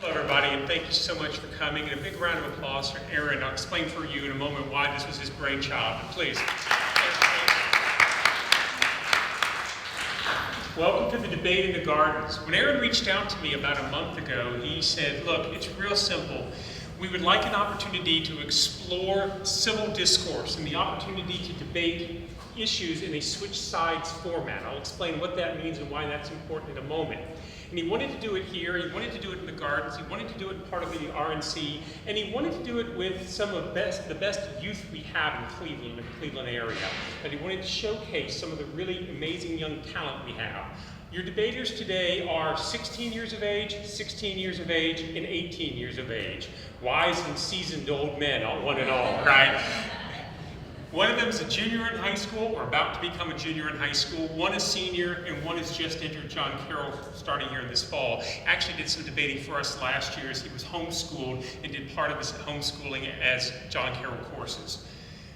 Hello everybody, and thank you so much for coming, and a big round of applause for Aaron. I'll explain for you in a moment why this was his brainchild, but please. Welcome to the debate in the gardens. When Aaron reached out to me about a month ago, he said, look, it's real simple. We would like an opportunity to explore civil discourse and the opportunity to debate issues in a switch sides format. I'll explain what that means and why that's important in a moment. And he wanted to do it here, he wanted to do it in the gardens, he wanted to do it part of the RNC, and he wanted to do it with some of the best youth we have in Cleveland, the Cleveland area. And he wanted to showcase some of the really amazing young talent we have. Your debaters today are 16 years of age, 16 years of age, and 18 years of age. Wise and seasoned old men, one and all, right? One of them is a junior in high school, or about to become a junior in high school. One is senior, and one has just entered John Carroll starting here this fall. Actually did some debating for us last year as he was homeschooled and did part of his homeschooling as John Carroll courses.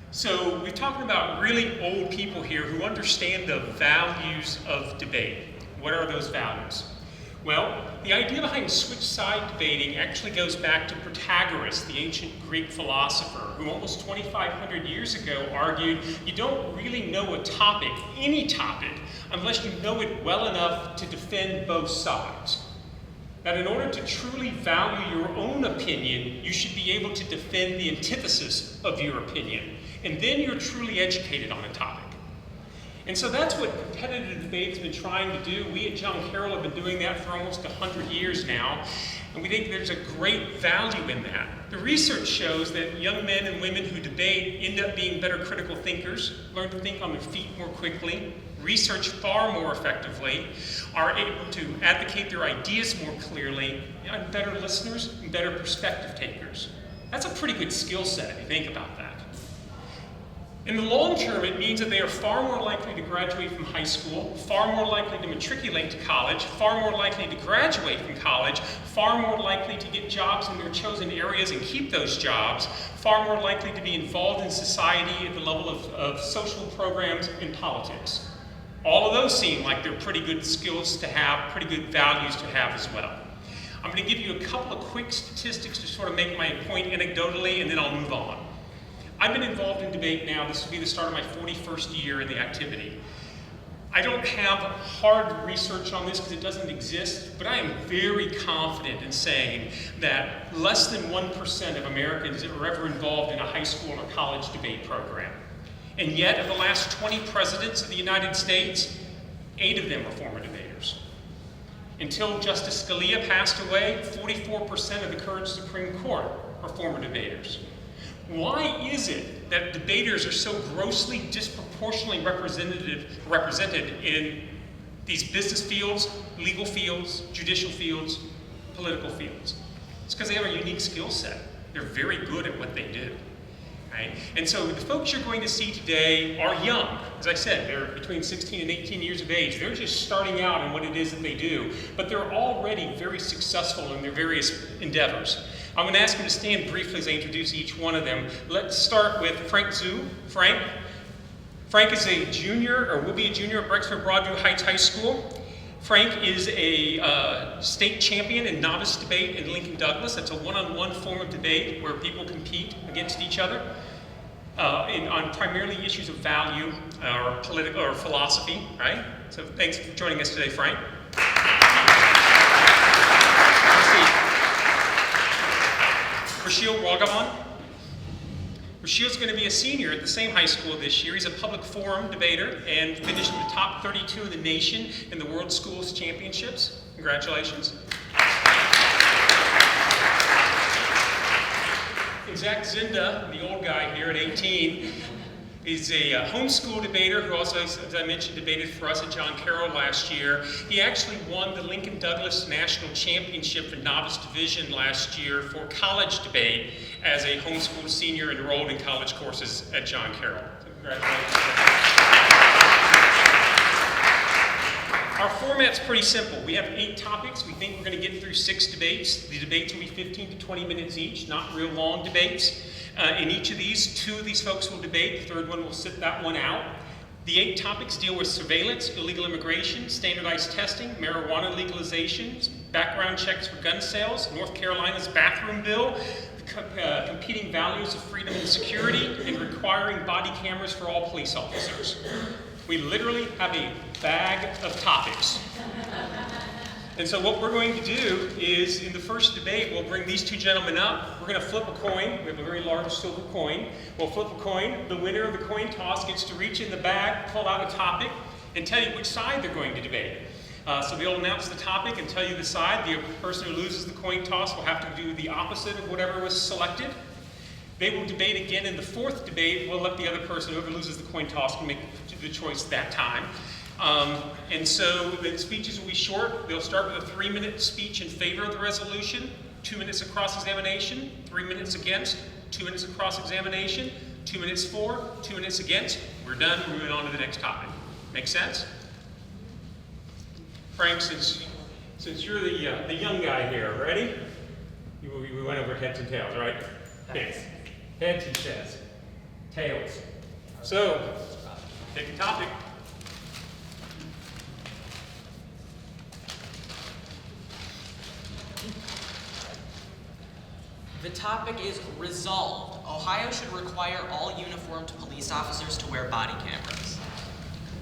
So we're talking about really old people here who understand the values of debate. What are those values? Well, the idea behind switch side debating actually goes back to Protagoras, the ancient Greek philosopher, who almost 2,500 years ago argued you don't really know a topic, any topic, unless you know it well enough to defend both sides. That in order to truly value your own opinion, you should be able to defend the antithesis of your opinion. And then you're truly educated on a topic. And so that's what competitive debate's been trying to do. We at John Carroll have been doing that for almost 100 years now, and we think there's a great value in that. The research shows that young men and women who debate end up being better critical thinkers, learn to think on their feet more quickly, research far more effectively, are able to advocate their ideas more clearly, and better listeners and better perspective takers. That's a pretty good skill set if you think about that. In the long term, it means that they are far more likely to graduate from high school, far more likely to matriculate to college, far more likely to graduate from college, far more likely to get jobs in their chosen areas and keep those jobs, far more likely to be involved in society at the level of social programs and politics. All of those seem like they're pretty good skills to have, pretty good values to have as well. I'm going to give you a couple of quick statistics to sort of make my point anecdotally, and then I'll move on. I've been involved in debate now. This will be the start of my 41st year in the activity. I don't have hard research on this because it doesn't exist, but I am very confident in saying that less than 1% of Americans are ever involved in a high school or college debate program. And yet, of the last 20 presidents of the United States, 8 of them are former debaters. Until Justice Scalia passed away, 44% of the current Supreme Court are former debaters. Why is it that debaters are so grossly disproportionately represented in these business fields, legal fields, judicial fields, political fields? It's because they have a unique skill set. They're very good at what they do. Right? And so the folks you're going to see today are young. As I said, they're between 16 and 18 years of age. They're just starting out in what it is that they do, but they're already very successful in their various endeavors. I'm going to ask him to stand briefly as I introduce each one of them. Let's start with Frank Zhu. Frank is a junior, or will be a junior at Brexford Broadview Heights High School. Frank is a state champion in novice debate in Lincoln Douglas. That's a one-on-one form of debate where people compete against each other on primarily issues of value or political or philosophy, right? So thanks for joining us today, Frank. Rashil Ragavan. Rashil's going to be a senior at the same high school this year. He's a public forum debater and finished in the top 32 in the nation in the World Schools Championships. Congratulations. And Zach Zinda, the old guy here at 18, is a homeschool debater who also, as I mentioned, debated for us at John Carroll last year. He actually won the Lincoln Douglas National Championship for Novice Division last year for college debate as a homeschool senior enrolled in college courses at John Carroll. So congratulations. Our format's pretty simple. We have 8 topics. We think we're going to get through 6 debates. The debates will be 15 to 20 minutes each, not real long debates. In each of these, 2 of these folks will debate. The third one will sit that one out. The 8 topics deal with surveillance, illegal immigration, standardized testing, marijuana legalization, background checks for gun sales, North Carolina's bathroom bill, the competing values of freedom and security, and requiring body cameras for all police officers. We literally have a bag of topics. And so what we're going to do is, in the first debate, we'll bring these two gentlemen up. We're going to flip a coin. We have a very large silver coin. We'll flip a coin. The winner of the coin toss gets to reach in the bag, pull out a topic, and tell you which side they're going to debate. So they'll announce the topic and tell you the side. The person who loses the coin toss will have to do the opposite of whatever was selected. They will debate again in the fourth debate. We'll let the other person, whoever loses the coin toss, can make the choice that time. And so the speeches will be short. They'll start with a 3-minute speech in favor of the resolution, 2 minutes of cross-examination, 3 minutes against, 2 minutes of cross-examination, 2 minutes for, 2 minutes against. We're done. We're moving on to the next topic. Make sense? Frank, since you're the young guy here, ready? We went over heads and tails, right? Heads. Heads, he says. Tails. So, take a topic. The topic is resolved. Ohio should require all uniformed police officers to wear body cameras.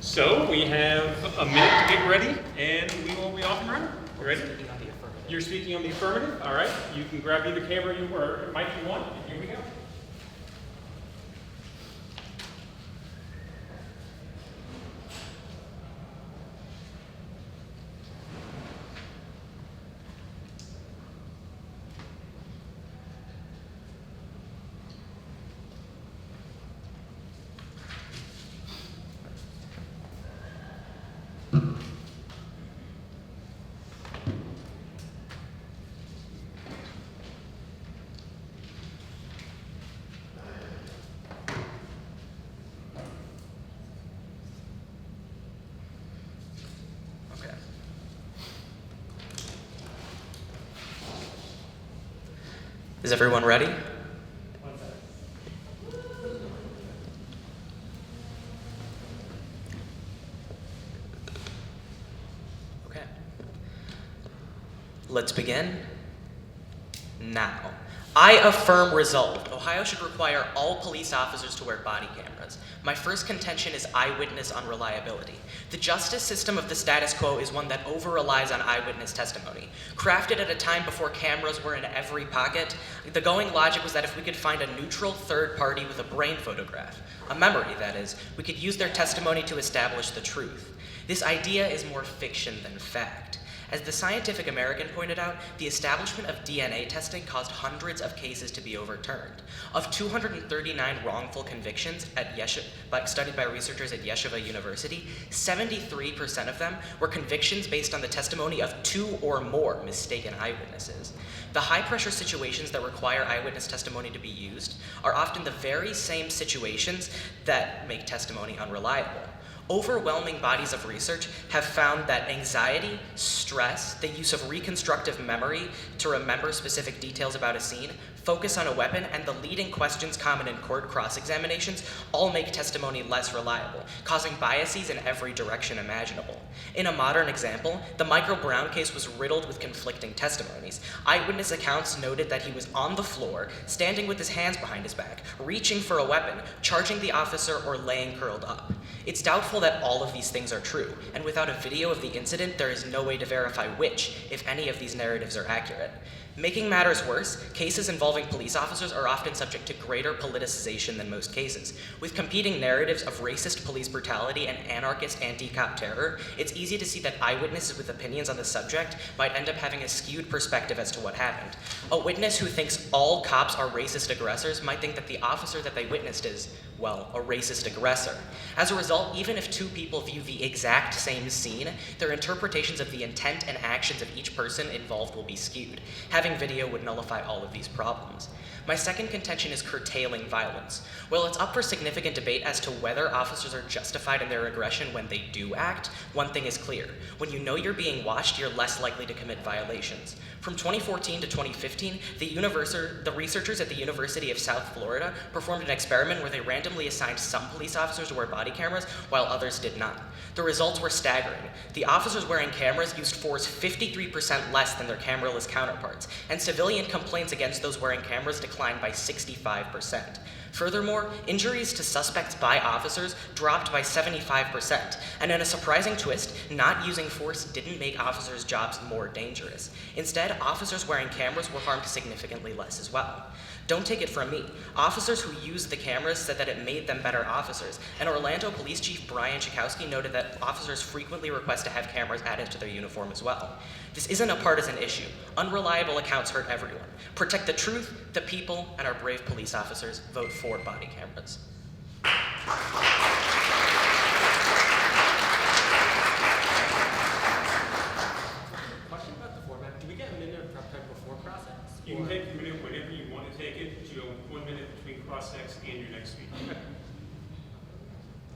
So we have a minute to get ready, and we will be off and running. You ready? You're speaking on the affirmative. All right. You can grab either camera or mic you want. Here we go. Is everyone ready? Okay. Let's begin now. I affirm resolved. Ohio should require all police officers to wear body cameras. My first contention is eyewitness unreliability. The justice system of the status quo is one that over-relies on eyewitness testimony. Crafted at a time before cameras were in every pocket, the going logic was that if we could find a neutral third party with a brain photograph, a memory that is, we could use their testimony to establish the truth. This idea is more fiction than fact. As the Scientific American pointed out, the establishment of DNA testing caused hundreds of cases to be overturned. Of 239 wrongful convictions studied by researchers at Yeshiva University, 73% of them were convictions based on the testimony of 2 or more mistaken eyewitnesses. The high-pressure situations that require eyewitness testimony to be used are often the very same situations that make testimony unreliable. Overwhelming bodies of research have found that anxiety, stress, the use of reconstructive memory to remember specific details about a scene, focus on a weapon, and the leading questions common in court cross-examinations all make testimony less reliable, causing biases in every direction imaginable. In a modern example, the Michael Brown case was riddled with conflicting testimonies. Eyewitness accounts noted that he was on the floor, standing with his hands behind his back, reaching for a weapon, charging the officer, or laying curled up. It's doubtful that all of these things are true, and without a video of the incident, there is no way to verify which, if any, of these narratives are accurate. Making matters worse, cases involving police officers are often subject to greater politicization than most cases. With competing narratives of racist police brutality and anarchist anti-cop terror, it's easy to see that eyewitnesses with opinions on the subject might end up having a skewed perspective as to what happened. A witness who thinks all cops are racist aggressors might think that the officer that they witnessed is, well, a racist aggressor. As a result, even if 2 people view the exact same scene, their interpretations of the intent and actions of each person involved will be skewed. Having video would nullify all of these problems. My second contention is curtailing violence. While it's up for significant debate as to whether officers are justified in their aggression when they do act, one thing is clear. When you know you're being watched, you're less likely to commit violations. From 2014 to 2015, the researchers at the University of South Florida performed an experiment where they randomly assigned some police officers to wear body cameras while others did not. The results were staggering. The officers wearing cameras used force 53% less than their cameraless counterparts, and civilian complaints against those wearing cameras declined by 65%. Furthermore, injuries to suspects by officers dropped by 75%, and in a surprising twist, not using force didn't make officers' jobs more dangerous. Instead, officers wearing cameras were harmed significantly less as well. Don't take it from me. Officers who used the cameras said that it made them better officers, and Orlando Police Chief Brian Chakowski noted that officers frequently request to have cameras added to their uniform as well. This isn't a partisan issue. Unreliable accounts hurt everyone. Protect the truth, the people, and our brave police officers. Vote for body cameras. Question about the format. Do we get a minute of prep time before process? You can take a minute whenever you want to take it, but you have 1 minute between cross-ex and your next speaker.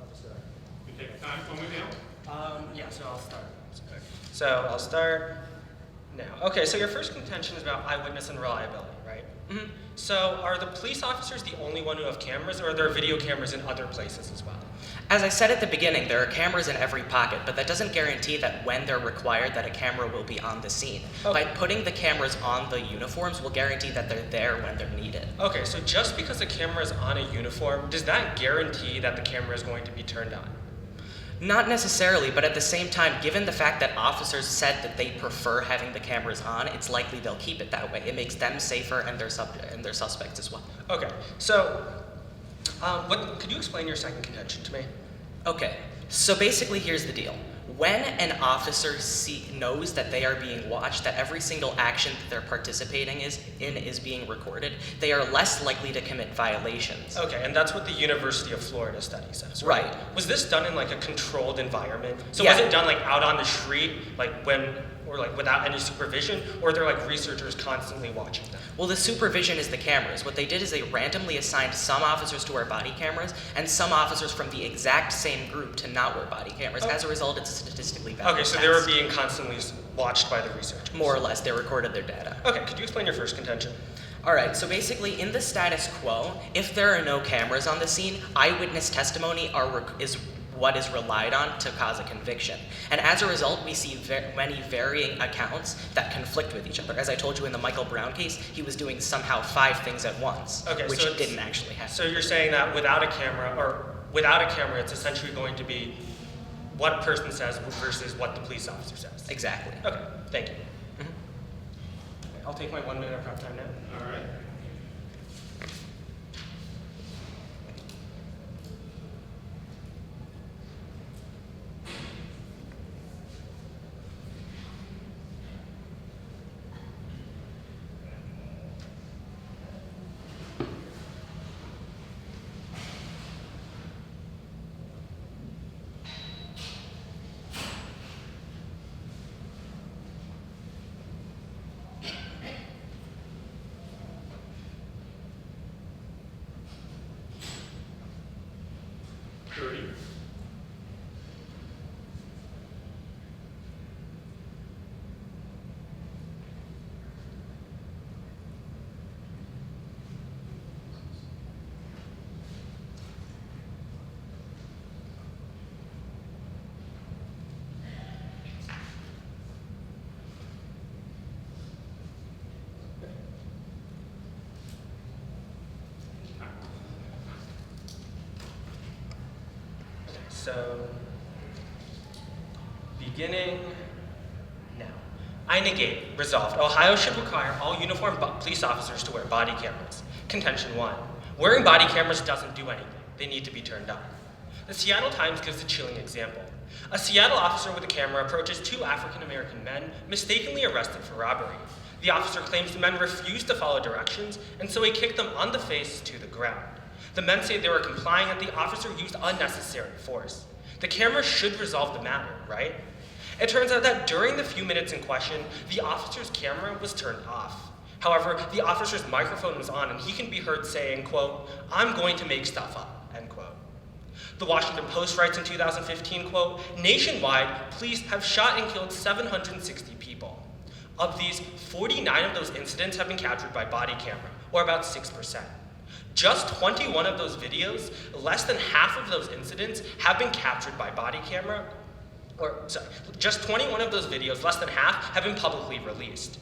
I'll just start. You take time from it now? Yeah, so I'll start. So I'll start now. Okay, so your first contention is about eyewitness and reliability, right? Mhm. So are the police officers the only one who have cameras, or are there video cameras in other places as well? As I said at the beginning, there are cameras in every pocket, but that doesn't guarantee that when they're required that a camera will be on the scene. Okay. By putting the cameras on the uniforms will guarantee that they're there when they're needed. Okay, so just because the camera is on a uniform, does that guarantee that the camera is going to be turned on? Not necessarily, but at the same time, given the fact that officers said that they prefer having the cameras on, it's likely they'll keep it that way. It makes them safer and their suspects as well. Okay, so could you explain your second contention to me? Okay, so basically here's the deal. When an officer knows that they are being watched, that every single action that they're participating in is being recorded, they are less likely to commit violations. Okay, and that's what the University of Florida study says, Right. Was this done in like a controlled environment? So Yeah. was it done like out on the street, or without any supervision, or are there like researchers constantly watching them? Well, the supervision is the cameras. What they did is they randomly assigned some officers to wear body cameras and some officers from the exact same group to not wear body cameras. Oh. As a result, it's a statistically valid Okay, so they were test. being constantly watched by the researchers. More or less, they recorded their data. Okay, could you explain your first contention? All right, so basically in the status quo, if there are no cameras on the scene, eyewitness testimony is what is relied on to cause a conviction. And as a result, we see many varying accounts that conflict with each other. As I told you in the Michael Brown case, he was doing somehow 5 things at once, Okay, which so it's- didn't actually happen. So you're saying that without a camera, it's essentially going to be what a person says versus what the police officer says. Exactly. Okay, thank you. Mhm. Okay, I'll take my 1 minute of prep time now. All right. So, beginning now. I negate. Resolved. Ohio should require all uniformed police officers to wear body cameras. Contention 1. Wearing body cameras doesn't do anything. They need to be turned on. The Seattle Times gives a chilling example. A Seattle officer with a camera approaches 2 African-American men mistakenly arrested for robbery. The officer claims the men refused to follow directions, and so he kicked them on the face to the ground. The men say they were complying and the officer used unnecessary force. The camera should resolve the matter, right? It turns out that during the few minutes in question, the officer's camera was turned off. However, the officer's microphone was on and he can be heard saying, quote, "I'm going to make stuff up," end quote. The Washington Post writes in 2015, quote, "Nationwide, police have shot and killed 760 people. Of these, 49 of those incidents have been captured by body camera, or about 6%. Just 21 of those videos, less than half of those incidents have been captured by body camera, just 21 of those videos, less than half, have been publicly released.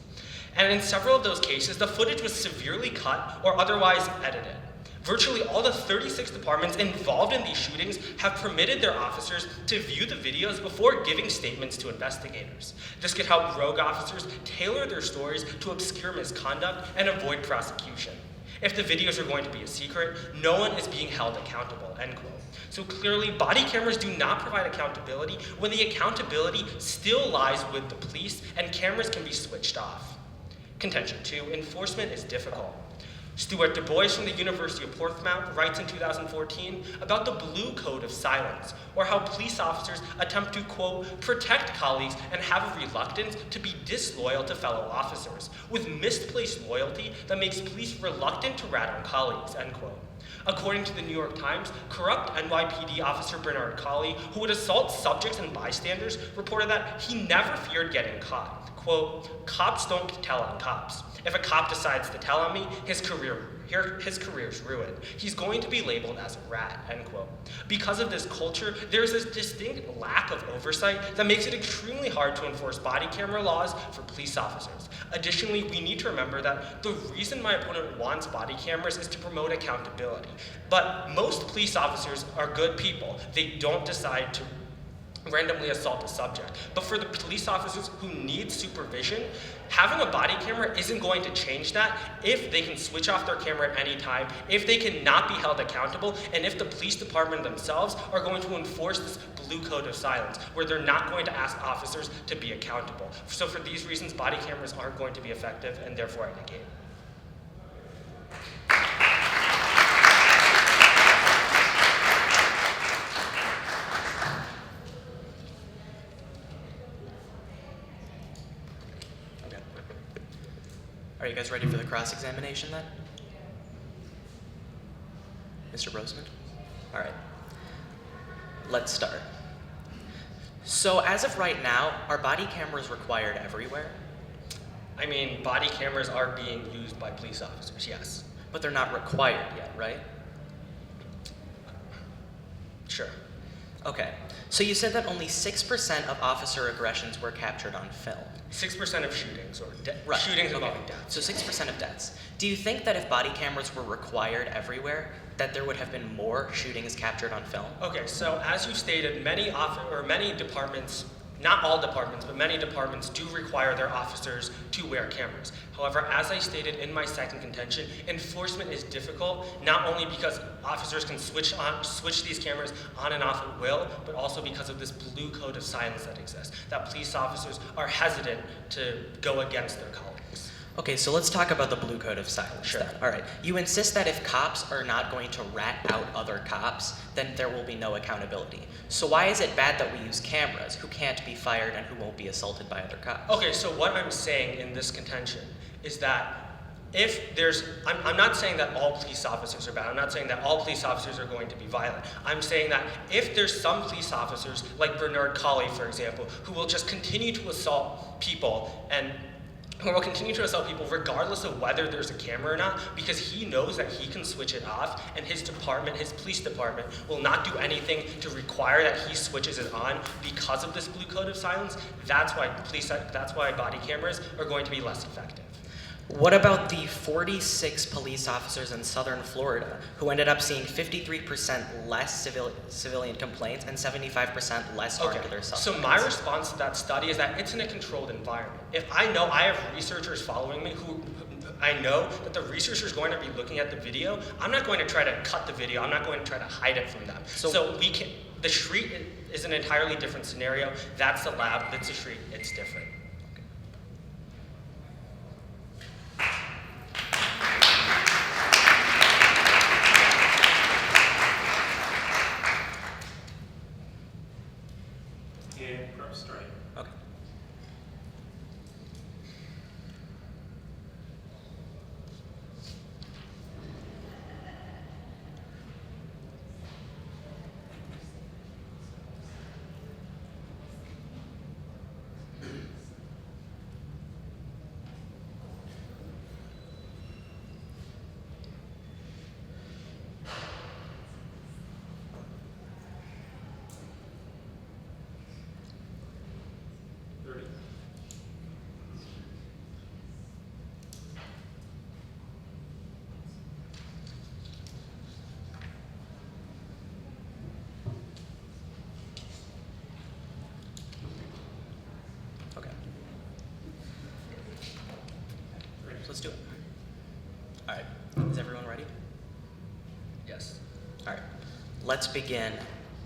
And in several of those cases, the footage was severely cut or otherwise edited. Virtually all the 36 departments involved in these shootings have permitted their officers to view the videos before giving statements to investigators. This could help rogue officers tailor their stories to obscure misconduct and avoid prosecution. If the videos are going to be a secret, no one is being held accountable," end quote. So clearly, body cameras do not provide accountability when the accountability still lies with the police and cameras can be switched off. Contention 2, enforcement is difficult. Stuart Du Bois from the University of Portsmouth writes in 2014 about the Blue Code of Silence, or how police officers attempt to, quote, "protect colleagues and have a reluctance to be disloyal to fellow officers, with misplaced loyalty that makes police reluctant to rat on colleagues," end quote. According to the New York Times, corrupt NYPD officer Bernard Colley, who would assault subjects and bystanders, reported that he never feared getting caught. Quote, "Cops don't tell on cops. If a cop decides to tell on me, his career's ruined. He's going to be labeled as a rat," end quote. Because of this culture, there's this distinct lack of oversight that makes it extremely hard to enforce body camera laws for police officers. Additionally, we need to remember that the reason my opponent wants body cameras is to promote accountability. But most police officers are good people. They don't decide to randomly assault a subject. But for the police officers who need supervision, having a body camera isn't going to change that if they can switch off their camera at any time, if they cannot be held accountable, and if the police department themselves are going to enforce this Blue Code of Silence, where they're not going to ask officers to be accountable. So for these reasons, body cameras aren't going to be effective, and therefore I negate. Are you guys ready for the cross-examination then? Mr. Roseman? All right. Let's start. So as of right now, are body cameras required everywhere? I mean, body cameras are being used by police officers, yes. But they're not required yet, right? Sure. Okay. So you said that only 6% of officer aggressions were captured on film. 6% of shootings, or Right. shootings Okay. involving deaths. So 6% of deaths. Do you think that if body cameras were required everywhere, that there would have been more shootings captured on film? Okay, so as you stated, many departments, not all departments, but many departments do require their officers to wear cameras. However, as I stated in my second contention, enforcement is difficult, not only because officers can switch these cameras on and off at will, but also because of this Blue Code of Silence that exists, that police officers are hesitant to go against their colleagues. Okay, so let's talk about the Blue Code of Silence Sure. then. All right, you insist that if cops are not going to rat out other cops, then there will be no accountability. So why is it bad that we use cameras? Who can't be fired and who won't be assaulted by other cops? Okay, so what I'm saying in this contention is that if there's, I'm not saying that all police officers are bad. I'm not saying that all police officers are going to be violent. I'm saying that if there's some police officers, like Bernard Colley, for example, who will just continue to assault people regardless of whether there's a camera or not, because he knows that he can switch it off, and his police department, will not do anything to require that he switches it on because of this Blue Code of Silence. That's why body cameras are going to be less effective. What about the 46 police officers in southern Florida who ended up seeing 53% less civilian complaints and 75% less harm to their suspects? So my response to that study is that it's in a controlled environment. If I know I have researchers following me who I know that the researcher is going to be looking at the video, I'm not going to try to cut the video. I'm not going to try to hide it from them. So the street is an entirely different scenario. That's the lab, that's the street, it's different. Okay. Let's begin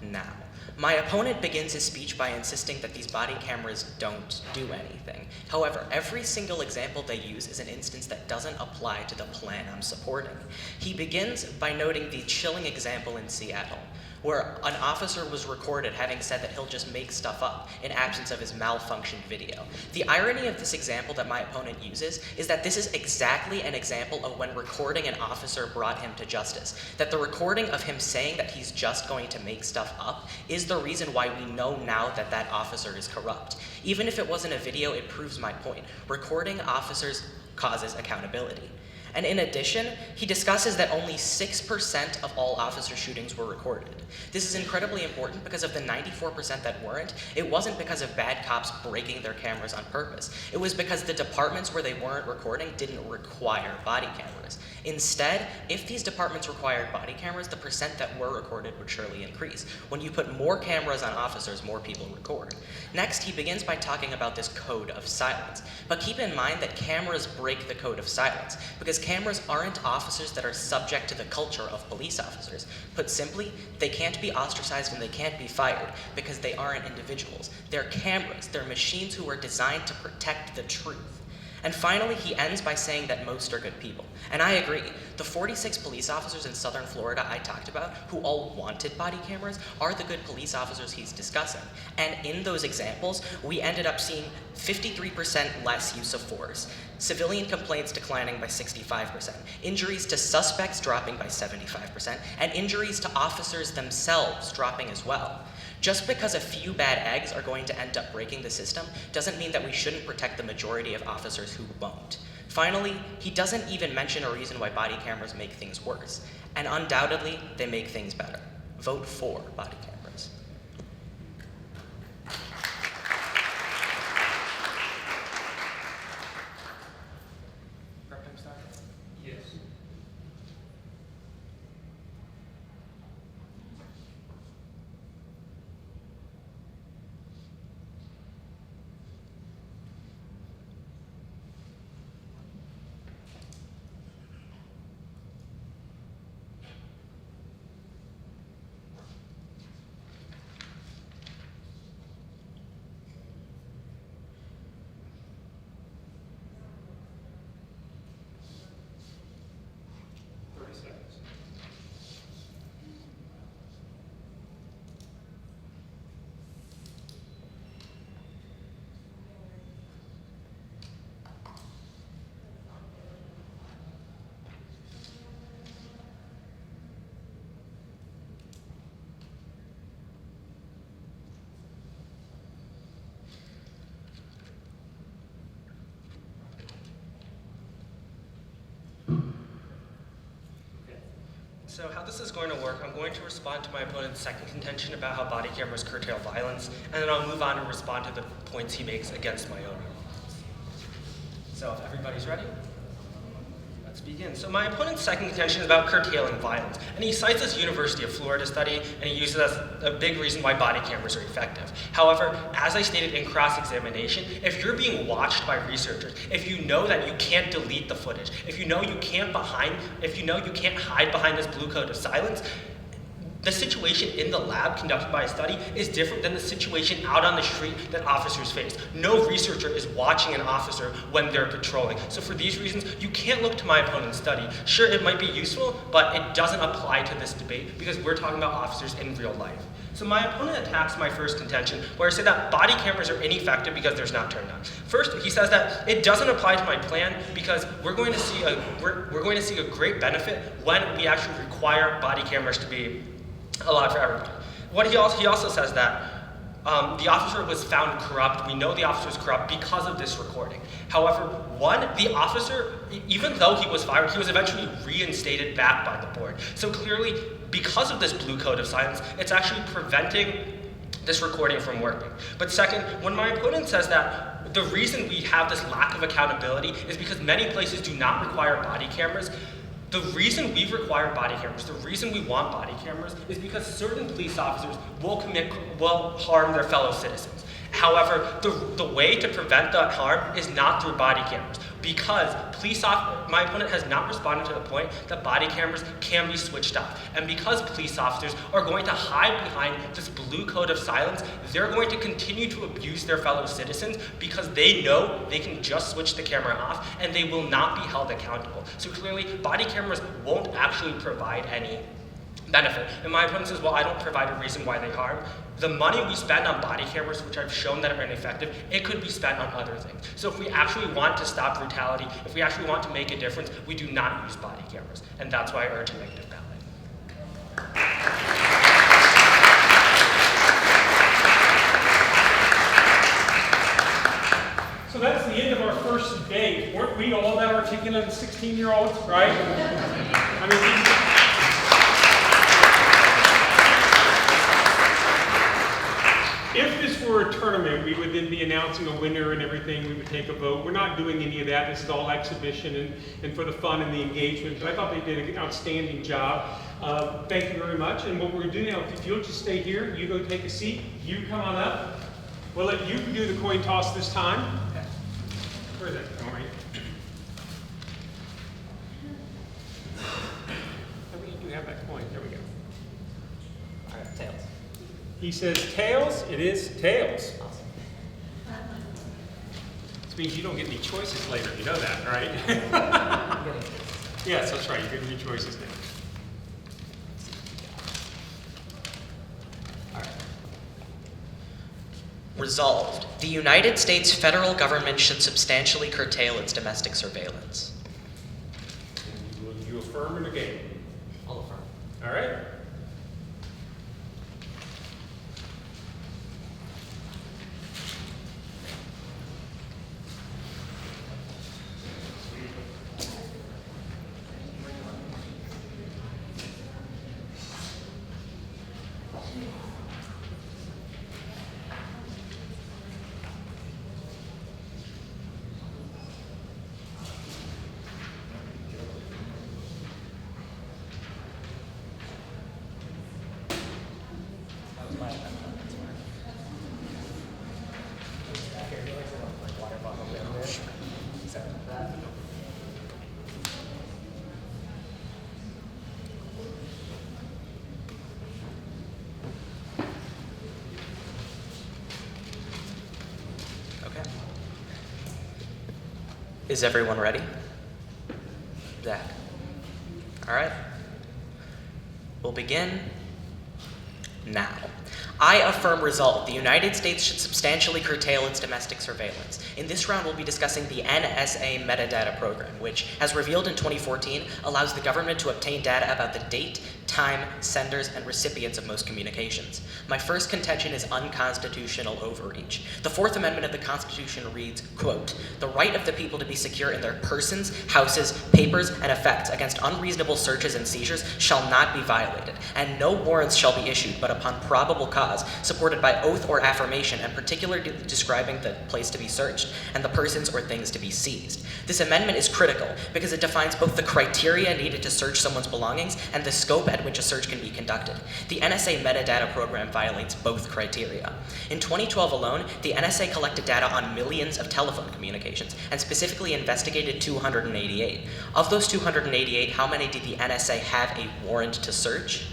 now. My opponent begins his speech by insisting that these body cameras don't do anything. However, every single example they use is an instance that doesn't apply to the plan I'm supporting. He begins by noting the chilling example in Seattle, where an officer was recorded having said that he'll just make stuff up in absence of his malfunctioned video. The irony of this example that my opponent uses is that this is exactly an example of when recording an officer brought him to justice. That the recording of him saying that he's just going to make stuff up is the reason why we know now that that officer is corrupt. Even if it wasn't a video, it proves my point. Recording officers causes accountability. And in addition, he discusses that only 6% of all officer shootings were recorded. This is incredibly important because of the 94% that weren't, it wasn't because of bad cops breaking their cameras on purpose. It was because the departments where they weren't recording didn't require body cameras. Instead, if these departments required body cameras, the percent that were recorded would surely increase. When you put more cameras on officers, more people record. Next, he begins by talking about this code of silence. But keep in mind that cameras break the code of silence, because cameras aren't officers that are subject to the culture of police officers. Put simply, they can't be ostracized and they can't be fired because they aren't individuals. They're cameras, they're machines who are designed to protect the truth. And finally, he ends by saying that most are good people. And I agree. The 46 police officers in southern Florida I talked about, who all wanted body cameras, are the good police officers he's discussing. And in those examples, we ended up seeing 53% less use of force, civilian complaints declining by 65%, injuries to suspects dropping by 75%, and injuries to officers themselves dropping as well. Just because a few bad eggs are going to end up breaking the system doesn't mean that we shouldn't protect the majority of officers who won't. Finally, he doesn't even mention a reason why body cameras make things worse. And undoubtedly, they make things better. Vote for body cameras. Yes. So how this is going to work, I'm going to respond to my opponent's second contention about how body cameras curtail violence, and then I'll move on and respond to the points he makes against my own arguments. So if everybody's ready, let's begin. So my opponent's second contention is about curtailing violence, and he cites this University of Florida study, and he uses it as a big reason why body cameras are effective. However, as I stated in cross-examination, if you're being watched by researchers, if you know that you can't delete the footage, if you know you can't hide behind this blue code of silence, the situation in the lab conducted by a study is different than the situation out on the street that officers face. No researcher is watching an officer when they're patrolling. So for these reasons, you can't look to my opponent's study. Sure, it might be useful, but it doesn't apply to this debate because we're talking about officers in real life. So my opponent attacks my first contention, where I say that body cameras are ineffective because they're not turned on. First, he says that it doesn't apply to my plan because we're going to see a great benefit when we actually require body cameras to be allowed for everybody. He also says that the officer was found corrupt. We know the officer was corrupt because of this recording. However, the officer, even though he was fired, he was eventually reinstated back by the board. So clearly, because of this blue code of silence, it's actually preventing this recording from working. But second, when my opponent says that the reason we have this lack of accountability is because many places do not require body cameras, the reason we require body cameras, the reason we want body cameras, is because certain police officers will harm their fellow citizens. However, the way to prevent that harm is not through body cameras. because my opponent has not responded to the point that body cameras can be switched off. And because police officers are going to hide behind this blue code of silence, they're going to continue to abuse their fellow citizens because they know they can just switch the camera off and they will not be held accountable. So clearly, body cameras won't actually provide any benefit. And my opponent says, well, I don't provide a reason why they harm. The money we spend on body cameras, which I've shown that are ineffective, it could be spent on other things. So if we actually want to stop brutality, if we actually want to make a difference, we do not use body cameras. And that's why I urge a negative ballot. So that's the end of our first debate. Weren't we all that articulate as 16-year-olds, right? I mean, if this were a tournament, we would then be announcing a winner and everything. We would take a vote. We're not doing any of that. This is all exhibition and for the fun and the engagement. But I thought they did an outstanding job. Thank you very much. And what we're going to do now, if you'll just stay here, you go take a seat. You come on up. We'll let you do the coin toss this time. Where is that? All right. I really do have that coin. There we go. All right, tails. He says tails. It is tails. Awesome. This means you don't get any choices later. You know that, right? Yes, that's right. You're getting your choices now. Resolved, the United States federal government should substantially curtail its domestic surveillance. Will you affirm or negate? I'll affirm. All right. Is everyone ready? Zach. All right. We'll begin now. I affirm resolved, the United States should substantially curtail its domestic surveillance. In this round, we'll be discussing the NSA metadata program, which, as revealed in 2014, allows the government to obtain data about the date, time, senders, and recipients of most communications. My first contention is unconstitutional overreach. The Fourth Amendment of the Constitution reads, quote, "The right of the people to be secure in their persons, houses, papers, and effects against unreasonable searches and seizures shall not be violated, and no warrants shall be issued but upon probable cause, supported by oath or affirmation, and particularly describing the place to be searched and the persons or things to be seized." This amendment is critical because it defines both the criteria needed to search someone's belongings and the scope at which a search can be conducted. The NSA metadata program violates both criteria. In 2012 alone, the NSA collected data on millions of telephone communications and specifically investigated 288. Of those 288, how many did the NSA have a warrant to search?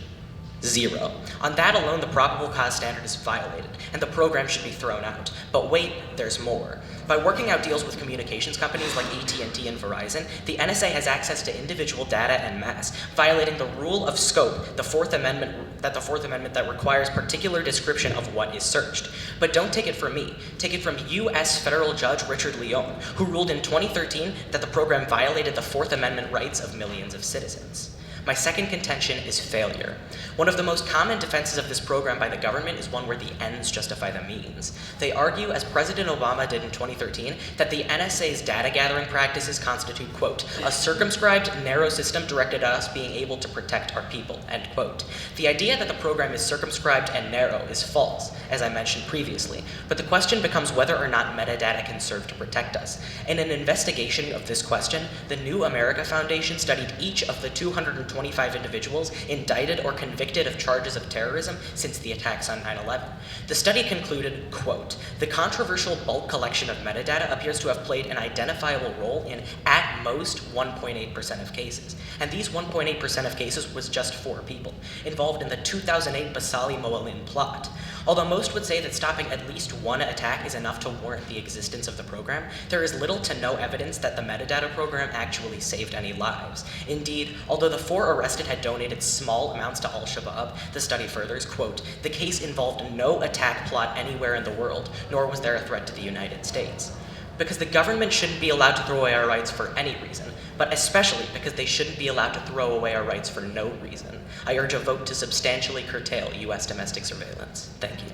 0. On that alone, the probable cause standard is violated, and the program should be thrown out. But wait, there's more. By working out deals with communications companies like AT&T and Verizon, the NSA has access to individual data en masse, violating the rule of scope, the Fourth Amendment that requires particular description of what is searched. But don't take it from me. Take it from U.S. Federal Judge Richard Leon, who ruled in 2013 that the program violated the Fourth Amendment rights of millions of citizens. My second contention is failure. One of the most common defenses of this program by the government is one where the ends justify the means. They argue, as President Obama did in 2013, that the NSA's data gathering practices constitute, quote, "a circumscribed, narrow system directed at us being able to protect our people," end quote. The idea that the program is circumscribed and narrow is false, as I mentioned previously, but the question becomes whether or not metadata can serve to protect us. In an investigation of this question, the New America Foundation studied each of the 220 225 individuals indicted or convicted of charges of terrorism since the attacks on 9/11. The study concluded, quote, "The controversial bulk collection of metadata appears to have played an identifiable role in, at most, 1.8% of cases. And these 1.8% of cases was just 4 people, involved in the 2008 Basali Moalin plot. Although most would say that stopping at least one attack is enough to warrant the existence of the program, there is little to no evidence that the metadata program actually saved any lives. Indeed, although the 4 arrested had donated small amounts to Al-Shabaab, the study furthers, quote, "The case involved no attack plot anywhere in the world, nor was there a threat to the United States." Because the government shouldn't be allowed to throw away our rights for any reason, but especially because they shouldn't be allowed to throw away our rights for no reason, I urge a vote to substantially curtail U.S. domestic surveillance. Thank you.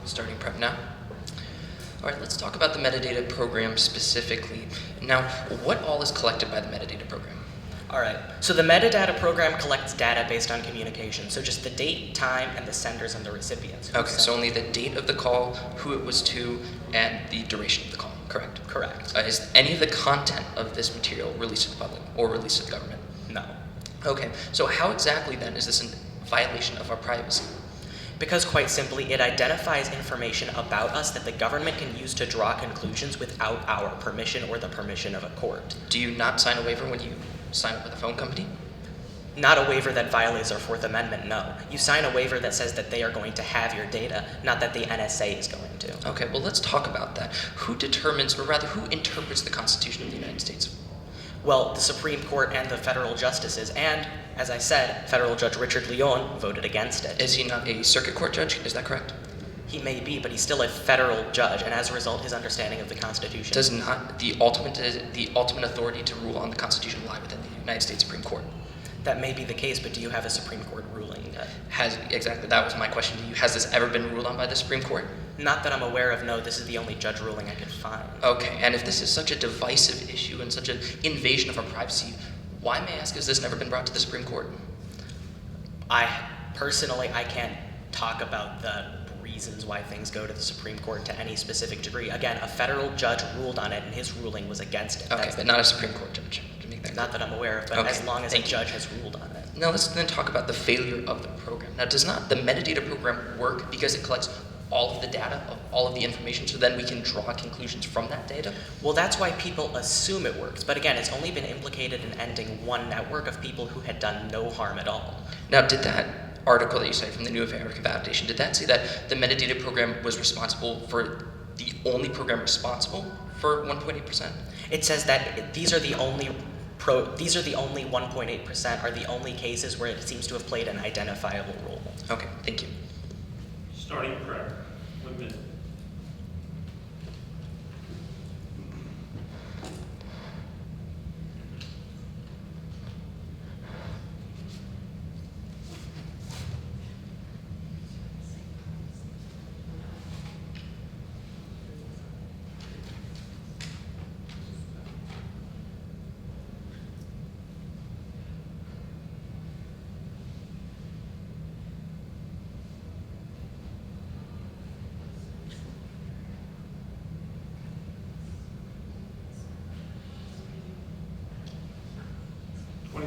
Starting prep now. All right, let's talk about the metadata program specifically. Now, what all is collected by the metadata program? All right, so the metadata program collects data based on communication, so just the date, time, and the senders and the recipients. Okay, so only the date of the call, who it was to, and the duration of the call, correct? Correct. Is any of the content of this material released to the public or released to the government? No. Okay, so how exactly then is this a violation of our privacy? Because quite simply, it identifies information about us that the government can use to draw conclusions without our permission or the permission of a court. Do you not sign a waiver when you sign up with a phone company? Not a waiver that violates our Fourth Amendment, no. You sign a waiver that says that they are going to have your data, not that the NSA is going to. Okay, well, let's talk about that. Who determines, or rather, who interprets the Constitution of the United States? Well, the Supreme Court and the federal justices, and, as I said, Federal Judge Richard Leon voted against it. Is he not a circuit court judge? Is that correct? He may be, but he's still a federal judge, and as a result, his understanding of the Constitution. Does not the ultimate authority to rule on the Constitution lie within the United States Supreme Court? That may be the case, but do you have a Supreme Court ruling yet? Exactly, that was my question to you. Has this ever been ruled on by the Supreme Court? Not that I'm aware of, no. This is the only judge ruling I could find. Okay, and if this is such a divisive issue and such an invasion of our privacy, why, may I ask, has this never been brought to the Supreme Court? Personally, I can't talk about the reasons why things go to the Supreme Court to any specific degree. Again, a federal judge ruled on it, and his ruling was against it. Okay, but not a Supreme Court judge, to make that Not that I'm aware of, but okay, as long as a judge has ruled on it. Now let's then talk about the failure of the program. Now, does not the metadata program work because it collects all of the data, of all of the information, so then we can draw conclusions from that data? Well, that's why people assume it works. But again, it's only been implicated in ending one network of people who had done no harm at all. Now, did that article that you cited from the New American Foundation, did that say that the metadata program was responsible for the only program responsible for 1.8%? It says that these are the only 1.8% are the only cases where it seems to have played an identifiable role. Okay, thank you. Starting prep. 1 minute.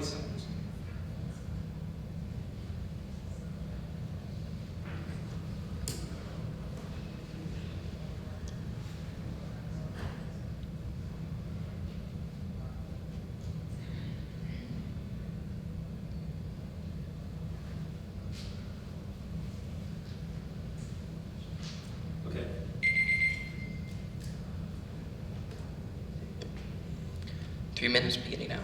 Seconds. Okay. 3 minutes beginning now.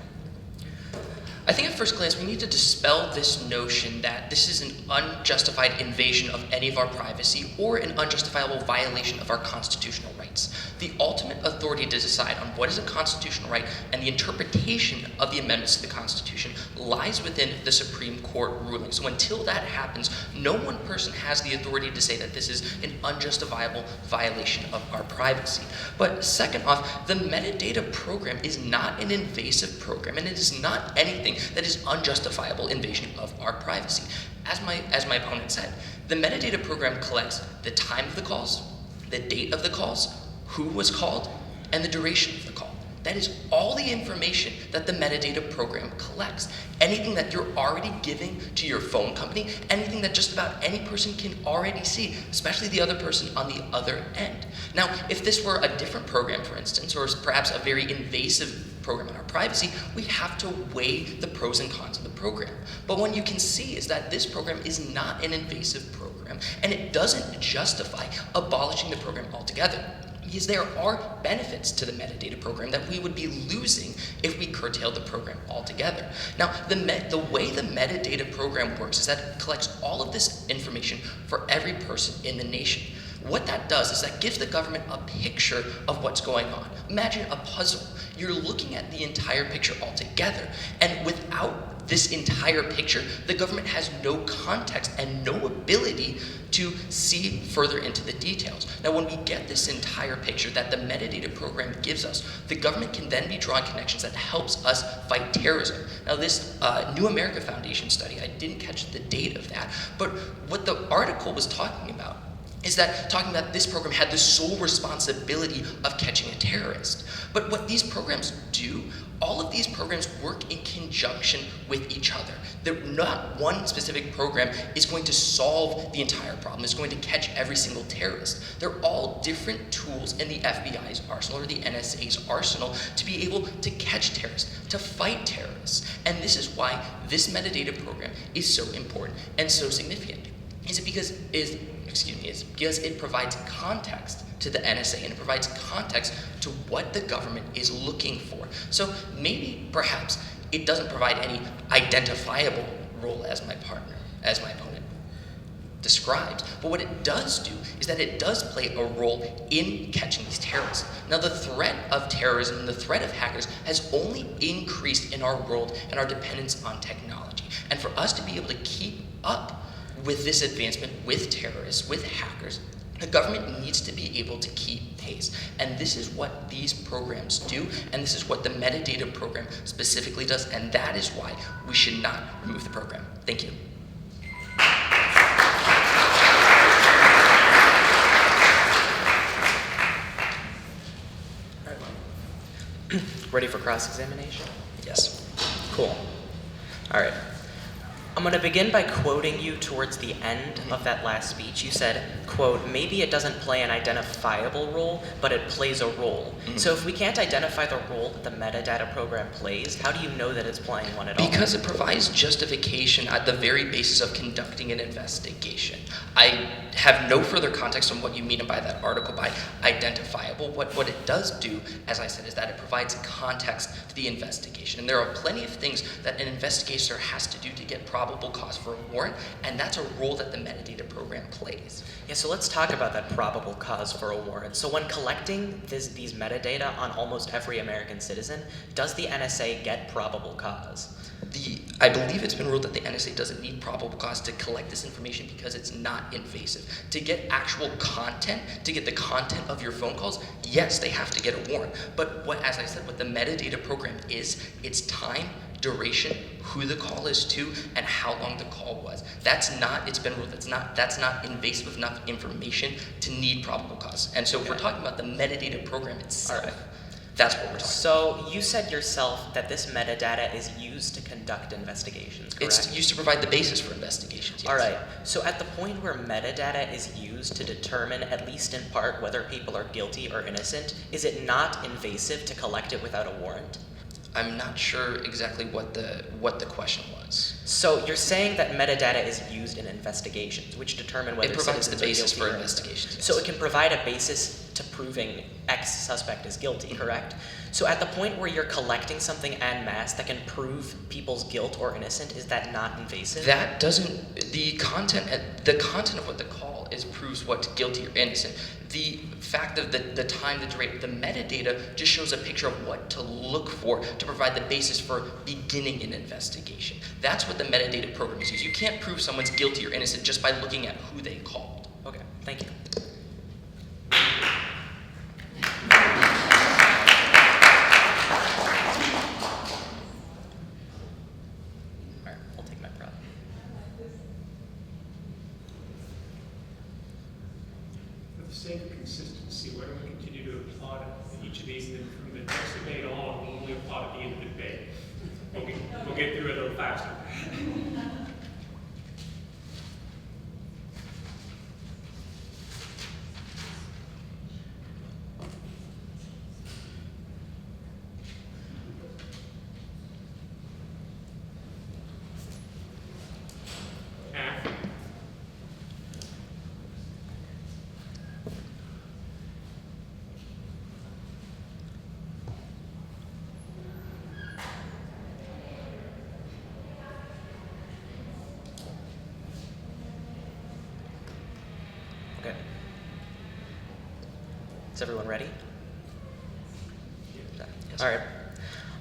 I think at first glance we need to dispel this notion that this is an unjustified invasion of any of our privacy or an unjustifiable violation of our constitutional rights. The ultimate authority to decide on what is a constitutional right and the interpretation of the amendments to the Constitution lies within the Supreme Court ruling. So until that happens, no one person has the authority to say that this is an unjustifiable violation of our privacy. But second off, the metadata program is not an invasive program, and it is not anything that is unjustifiable invasion of our privacy. As my opponent said, the metadata program collects the time of the calls, the date of the calls, who was called, and the duration of the call. That is all the information that the metadata program collects. Anything that you're already giving to your phone company, anything that just about any person can already see, especially the other person on the other end. Now, if this were a different program, for instance, or perhaps a very invasive program on our privacy, we'd have to weigh the pros and cons of the program. But what you can see is that this program is not an invasive program, and it doesn't justify abolishing the program altogether. Because there are benefits to the metadata program that we would be losing if we curtailed the program altogether. Now, the way the metadata program works is that it collects all of this information for every person in the nation. What that does is that gives the government a picture of what's going on. Imagine a puzzle. You're looking at the entire picture altogether, and without this entire picture, the government has no context and no ability to see further into the details. Now, when we get this entire picture that the metadata program gives us, the government can then be drawing connections that helps us fight terrorism. Now, this New America Foundation study, I didn't catch the date of that, but what the article was talking about is that talking about this program had the sole responsibility of catching a terrorist. But what these programs do, all of these programs work in conjunction with each other. Not one specific program is going to solve the entire problem, is going to catch every single terrorist. They're all different tools in the FBI's arsenal or the NSA's arsenal to be able to catch terrorists, to fight terrorists. And this is why this metadata program is so important and so significant. Is because it provides context to the NSA, and it provides context to what the government is looking for. So maybe, perhaps, it doesn't provide any identifiable role as my opponent describes. But what it does do is that it does play a role in catching these terrorists. Now, the threat of terrorism and the threat of hackers has only increased in our world and our dependence on technology. And for us to be able to keep up with this advancement, with terrorists, with hackers, the government needs to be able to keep pace. And this is what these programs do, and this is what the metadata program specifically does, and that is why we should not remove the program. Thank you. Ready for cross-examination? Yes. Cool. All right. I'm going to begin by quoting you towards the end of that last speech. You said, quote, maybe it doesn't play an identifiable role, but it plays a role. Mm-hmm. So if we can't identify the role that the metadata program plays, how do you know that it's playing one at all? Because it provides justification at the very basis of conducting an investigation. I have no further context on what you mean by that article by identifiable. What it does do, as I said, is that it provides context to the investigation. And there are plenty of things that an investigator has to do to get probable cause for a warrant, and that's a role that the metadata program plays. Yeah, so let's talk about that probable cause for a warrant. So when collecting these metadata on almost every American citizen, does the NSA get probable cause? I believe it's been ruled that the NSA doesn't need probable cause to collect this information because it's not invasive. To get actual content, to get the content of your phone calls, yes, they have to get a warrant. But as I said, what the metadata program is, it's time, duration, who the call is to, and how long the call was. It's been ruled that's not invasive enough information to need probable cause. And so if we're talking about the metadata program itself, that's what we're talking about. So you said yourself that this metadata is used to conduct investigations, correct? It's used to provide the basis for investigations, yes. All right. So at the point where metadata is used to determine, at least in part, whether people are guilty or innocent, is it not invasive to collect it without a warrant? I'm not sure exactly what the question was. So you're saying that metadata is used in investigations, which determine whether it provides citizens the basis are for guilty or investigations. Yes. So it can provide a basis to proving X suspect is guilty, correct? So at the point where you're collecting something en masse that can prove people's guilt or innocent, is that not invasive? That doesn't. The content of what the call is proves what's guilty or innocent. The fact of the time, the duration, the metadata just shows a picture of what to look for to provide the basis for beginning an investigation. That's what the metadata program is used. You can't prove someone's guilty or innocent just by looking at who they called. Okay, thank you. All right, I'll take my prop. For the sake of consistency, why don't we continue opportunity to applaud each of these, and then from the next debate on, we'll only applaud at the end of the debate. We'll get through it a little faster. Okay. Is everyone ready? Yes. All right.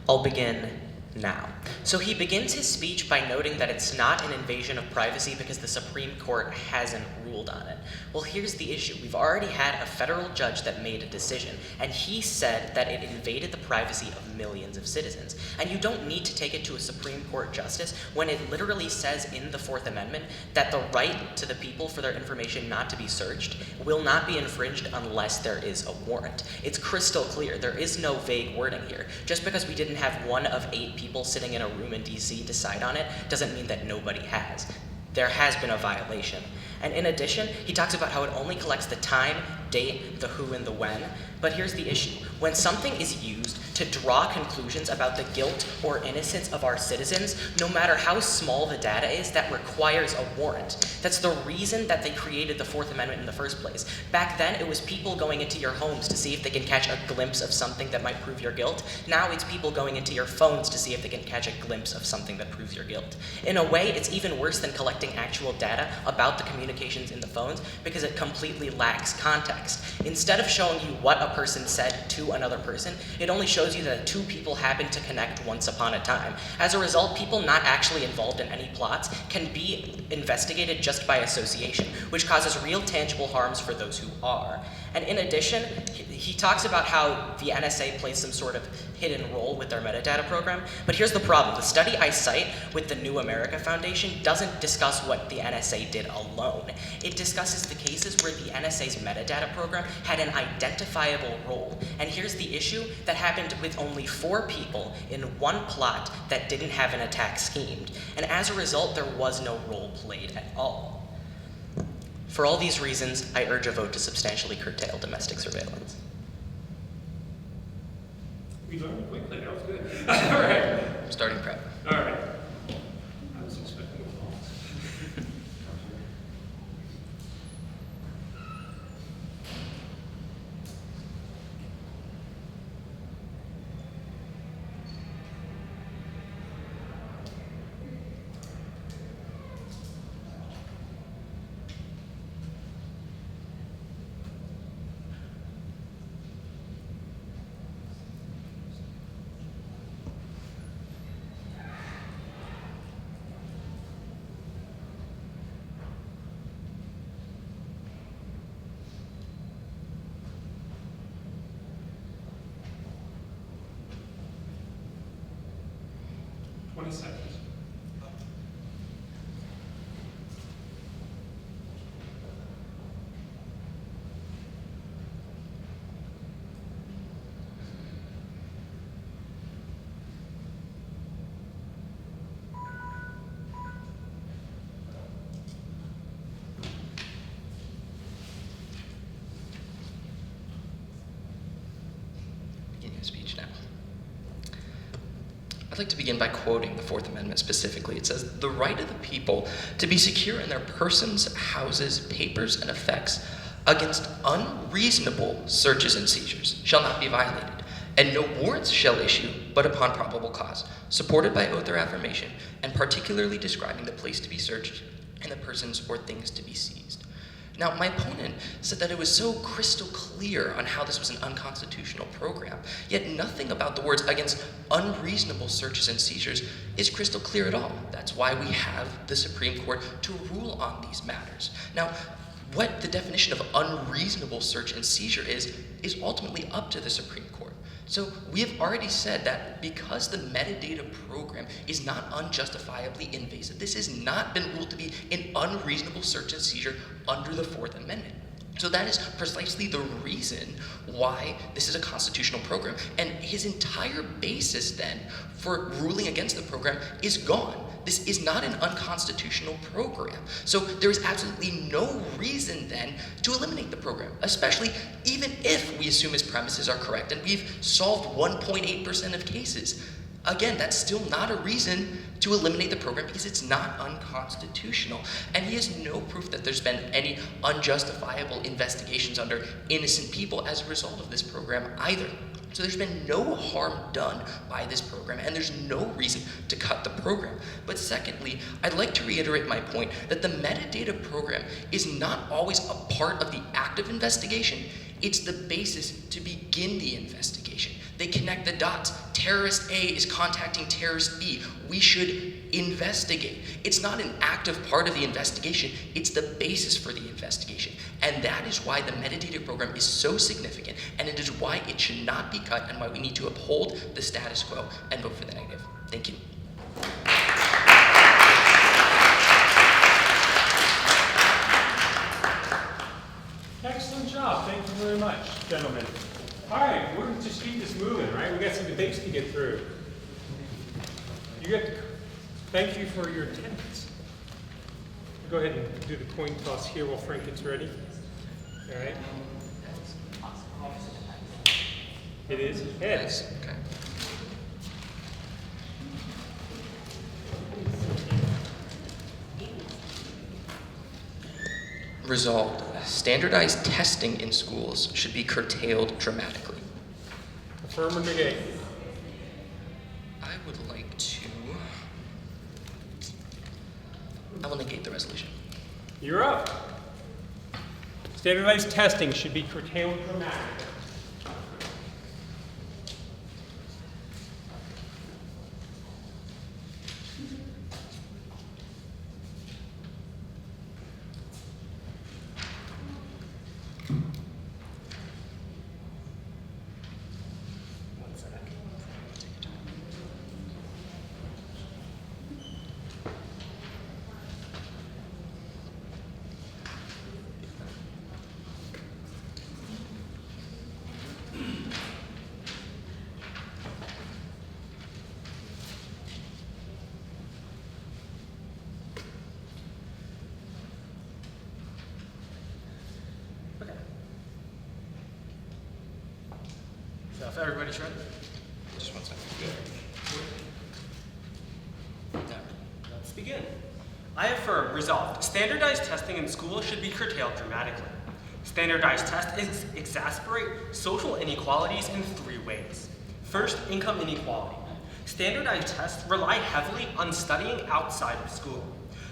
I'll begin now. So he begins his speech by noting that it's not an invasion of privacy because the Supreme Court hasn't ruled on it. Well, here's the issue. We've already had a federal judge that made a decision, and he said that it invaded the privacy of millions of citizens. And you don't need to take it to a Supreme Court justice when it literally says in the Fourth Amendment that the right to the people for their information not to be searched will not be infringed unless there is a warrant. It's crystal clear. There is no vague wording here. Just because we didn't have 1 of 8 people sitting in a room in DC decide on it doesn't mean that nobody has. There has been a violation. And in addition, he talks about how it only collects the time, date, the who, and the when. But here's the issue. When something is used to draw conclusions about the guilt or innocence of our citizens, no matter how small the data is, that requires a warrant. That's the reason that they created the Fourth Amendment in the first place. Back then, it was people going into your homes to see if they can catch a glimpse of something that might prove your guilt. Now it's people going into your phones to see if they can catch a glimpse of something that proves your guilt. In a way, it's even worse than collecting actual data about the communications in the phones because it completely lacks context. Instead of showing you what a person said to another person, it only shows you that 2 people happened to connect once upon a time. As a result, people not actually involved in any plots can be investigated just by association, which causes real tangible harms for those who are. And in addition, he talks about how the NSA plays some sort of hidden role with their metadata program, but here's the problem. The study I cite with the New America Foundation doesn't discuss what the NSA did alone. It discusses the cases where the NSA's metadata program had an identifiable role. And here's the issue that happened with only 4 people in 1 plot that didn't have an attack schemed. And as a result, there was no role played at all. For all these reasons, I urge a vote to substantially curtail domestic surveillance. We learned quickly. That was good. All right. Starting prep. All right. I was expecting a pause. Seconds. Begin your speech now. I'd like to begin by quoting the Fourth Amendment specifically. It says, "The right of the people to be secure in their persons, houses, papers, and effects against unreasonable searches and seizures shall not be violated, and no warrants shall issue but upon probable cause, supported by oath or affirmation, and particularly describing the place to be searched and the persons or things to be seized." Now, my opponent said that it was so crystal clear on how this was an unconstitutional program, yet nothing about the words against unreasonable searches and seizures is crystal clear at all. That's why we have the Supreme Court to rule on these matters. Now, what the definition of unreasonable search and seizure is ultimately up to the Supreme Court. So we have already said that because the metadata program is not unjustifiably invasive, this has not been ruled to be an unreasonable search and seizure under the Fourth Amendment. So that is precisely the reason why this is a constitutional program. And his entire basis then for ruling against the program is gone. This is not an unconstitutional program. So there is absolutely no reason then to eliminate the program, especially even if we assume his premises are correct and we've solved 1.8% of cases. Again, that's still not a reason to eliminate the program because it's not unconstitutional. And he has no proof that there's been any unjustifiable investigations under innocent people as a result of this program either. So there's been no harm done by this program, and there's no reason to cut the program. But secondly, I'd like to reiterate my point that the metadata program is not always a part of the active investigation. It's the basis to begin the investigation. They connect the dots. Terrorist A is contacting terrorist B. We should investigate. It's not an active part of the investigation. It's the basis for the investigation. And that is why the metadata program is so significant, and it is why it should not be cut and why we need to uphold the status quo and vote for the negative. Thank you. Excellent job. Thank you very much, gentlemen. All right, we're going to just keep this moving, right? We got some debates to get through. Thank you for your attendance. Go ahead and do the coin toss here while Frank gets ready. All right. It is heads. Okay. Resolved. Standardized testing in schools should be curtailed dramatically. Affirm or negate? I would like to... I will negate the resolution. You're up. Standardized testing should be curtailed dramatically. So if everybody's ready. Just 1 second. Let's begin. I affirm, resolved, standardized testing in schools should be curtailed dramatically. Standardized tests exacerbate social inequalities in 3 ways. First, income inequality. Standardized tests rely heavily on studying outside of school.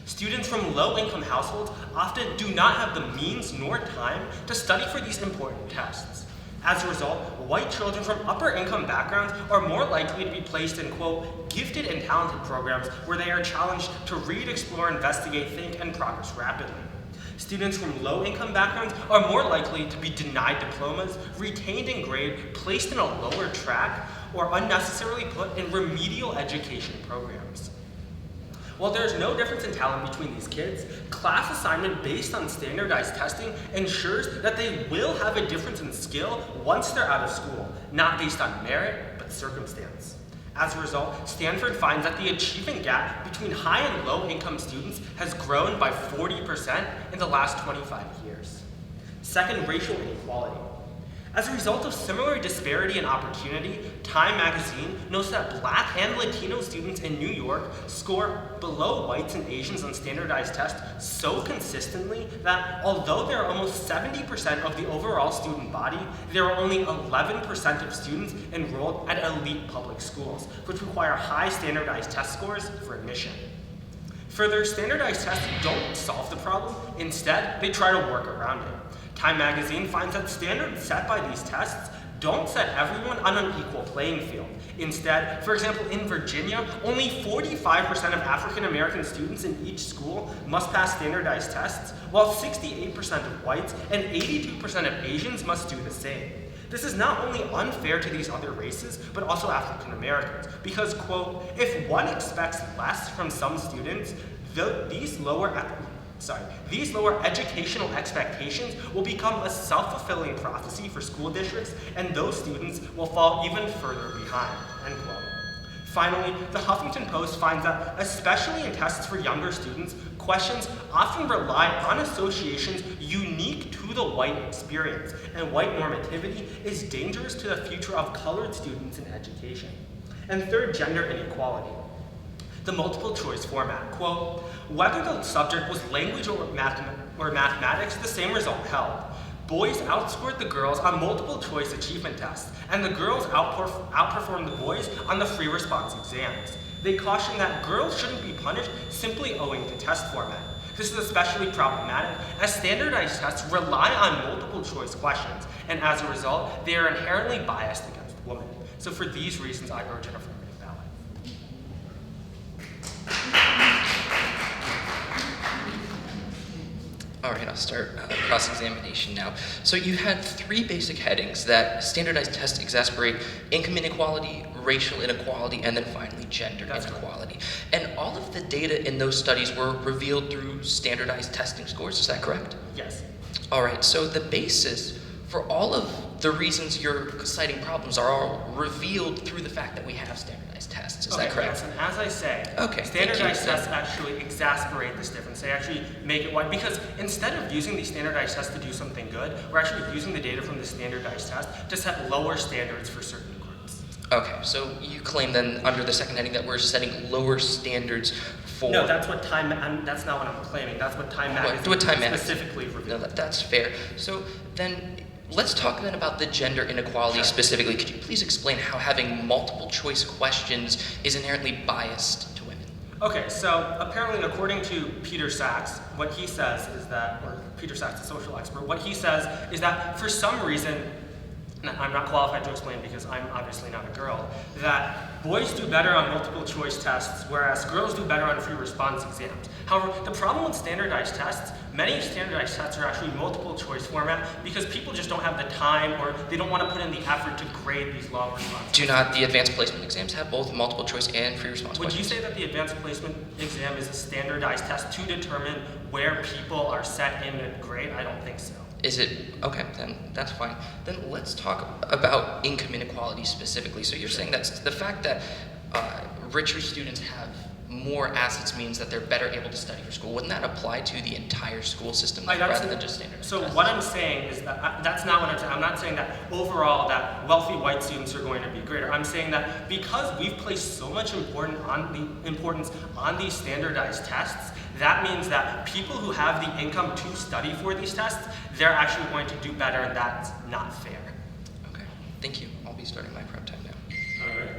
Students from low-income households often do not have the means nor time to study for these important tests. As a result, white children from upper-income backgrounds are more likely to be placed in, quote, gifted and talented programs where they are challenged to read, explore, investigate, think, and progress rapidly. Students from low-income backgrounds are more likely to be denied diplomas, retained in grade, placed in a lower track, or unnecessarily put in remedial education programs. While there is no difference in talent between these kids, class assignment based on standardized testing ensures that they will have a difference in skill once they're out of school, not based on merit, but circumstance. As a result, Stanford finds that the achievement gap between high and low income students has grown by 40% in the last 25 years. Second, racial inequality. As a result of similar disparity in opportunity, Time magazine notes that Black and Latino students in New York score below whites and Asians on standardized tests so consistently that although there are almost 70% of the overall student body, there are only 11% of students enrolled at elite public schools, which require high standardized test scores for admission. Further, standardized tests don't solve the problem. Instead, they try to work around it. Time magazine finds that standards set by these tests don't set everyone on an equal playing field. Instead, for example, in Virginia, only 45% of African American students in each school must pass standardized tests, while 68% of whites and 82% of Asians must do the same. This is not only unfair to these other races, but also African Americans, because, quote, if one expects less from some students, these lower These lower educational expectations will become a self-fulfilling prophecy for school districts, and those students will fall even further behind, end quote. Finally, the Huffington Post finds that, especially in tests for younger students, questions often rely on associations unique to the white experience, and white normativity is dangerous to the future of colored students in education. And third, gender inequality. The multiple choice format, quote, whether the subject was language or mathematics, the same result held. Boys outscored the girls on multiple choice achievement tests, and the girls outperformed the boys on the free response exams. They cautioned that girls shouldn't be punished simply owing to test format. This is especially problematic as standardized tests rely on multiple choice questions, and as a result, they are inherently biased against women. So for these reasons, I urge an affirmative ballot. All right, I'll start cross-examination now. So you had three basic headings: that standardized tests exacerbate income inequality, racial inequality, and then finally gender inequality. And all of the data in those studies were revealed through standardized testing scores, is that correct? Yes. All right, so the basis for all of the reasons you're citing problems are all revealed through the fact that we have standardized tests, is that correct? Yes, and as I say, Okay, standardized tests actually exacerbate this difference. They actually make it wide, because instead of using these standardized tests to do something good, we're actually using the data from the standardized test to set lower standards for certain groups. Okay, so you claim then under the second heading that we're setting lower standards for... No, that's what that's not what I'm claiming. That's what Time Magazine specifically revealed. No, that's fair. So then, let's talk then about the gender inequality specifically. Could you please explain how having multiple choice questions is inherently biased to women? Okay, so apparently according to Peter Sachs, what he says is that, or Peter Sachs, a social expert, what he says is that for some reason, and I'm not qualified to explain because I'm obviously not a girl, that boys do better on multiple choice tests, whereas girls do better on free response exams. However, the problem with standardized tests, many standardized tests are actually multiple choice format because people just don't have the time or they don't want to put in the effort to grade these long responses. Do not the advanced placement exams have both multiple choice and free response Would questions? you say that the advanced placement exam is a standardized test to determine where people are set in a grade? I don't think so. Is it, okay, then that's fine. Then let's talk about income inequality specifically. So you're saying that the fact that richer students have more assets means that they're better able to study for school. Wouldn't that apply to the entire school system rather than just standardized So tests? what I'm saying is that, that's not what I'm saying. I'm not saying that overall that wealthy white students are going to be greater. I'm saying that because we've placed so much importance on these standardized tests, that means that people who have the income to study for these tests, they're actually going to do better, and that's not fair. Okay, thank you. I'll be starting my prep time now. All right.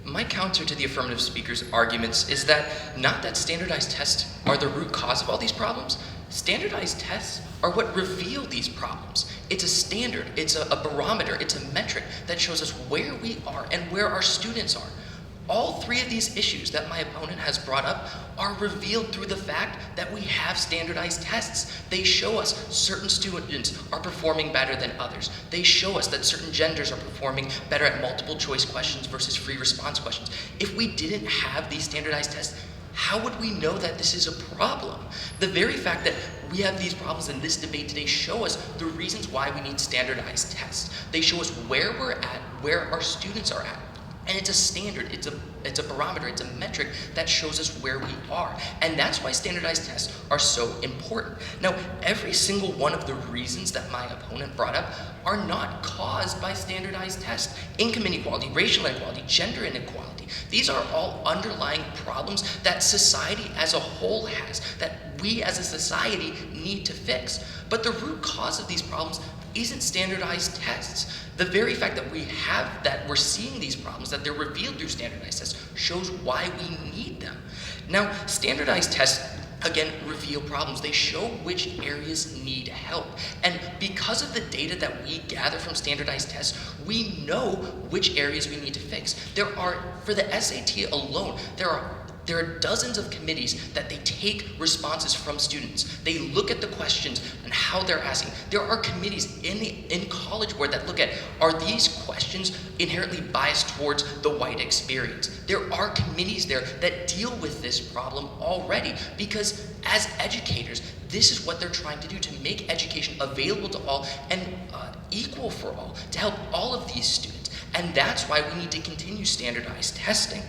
My counter to the affirmative speaker's arguments is that not that standardized tests are the root cause of all these problems. Standardized tests are what reveal these problems. It's a standard, it's a barometer, it's a metric that shows us where we are and where our students are. All three of these issues that my opponent has brought up are revealed through the fact that we have standardized tests. They show us certain students are performing better than others. They show us that certain genders are performing better at multiple choice questions versus free response questions. If we didn't have these standardized tests, how would we know that this is a problem? The very fact that we have these problems in this debate today show us the reasons why we need standardized tests. They show us where we're at, where our students are at. And it's a standard, it's a barometer, it's a metric that shows us where we are. And that's why standardized tests are so important. Now, every single one of the reasons that my opponent brought up are not caused by standardized tests. Income inequality, racial inequality, gender inequality. These are all underlying problems that society as a whole has, that we as a society need to fix. But the root cause of these problems isn't standardized tests. The very fact that we're seeing these problems, that they're revealed through standardized tests, shows why we need them. Now, standardized tests, again, reveal problems. They show which areas need help. And because of the data that we gather from standardized tests, we know which areas we need to fix. For the SAT alone, there are dozens of committees that they take responses from students. They look at the questions and how they're asking. There are committees in College Board that look at, are these questions inherently biased towards the white experience? There are committees there that deal with this problem already, because as educators, this is what they're trying to do, to make education available to all and equal for all, to help all of these students. And that's why we need to continue standardized testing.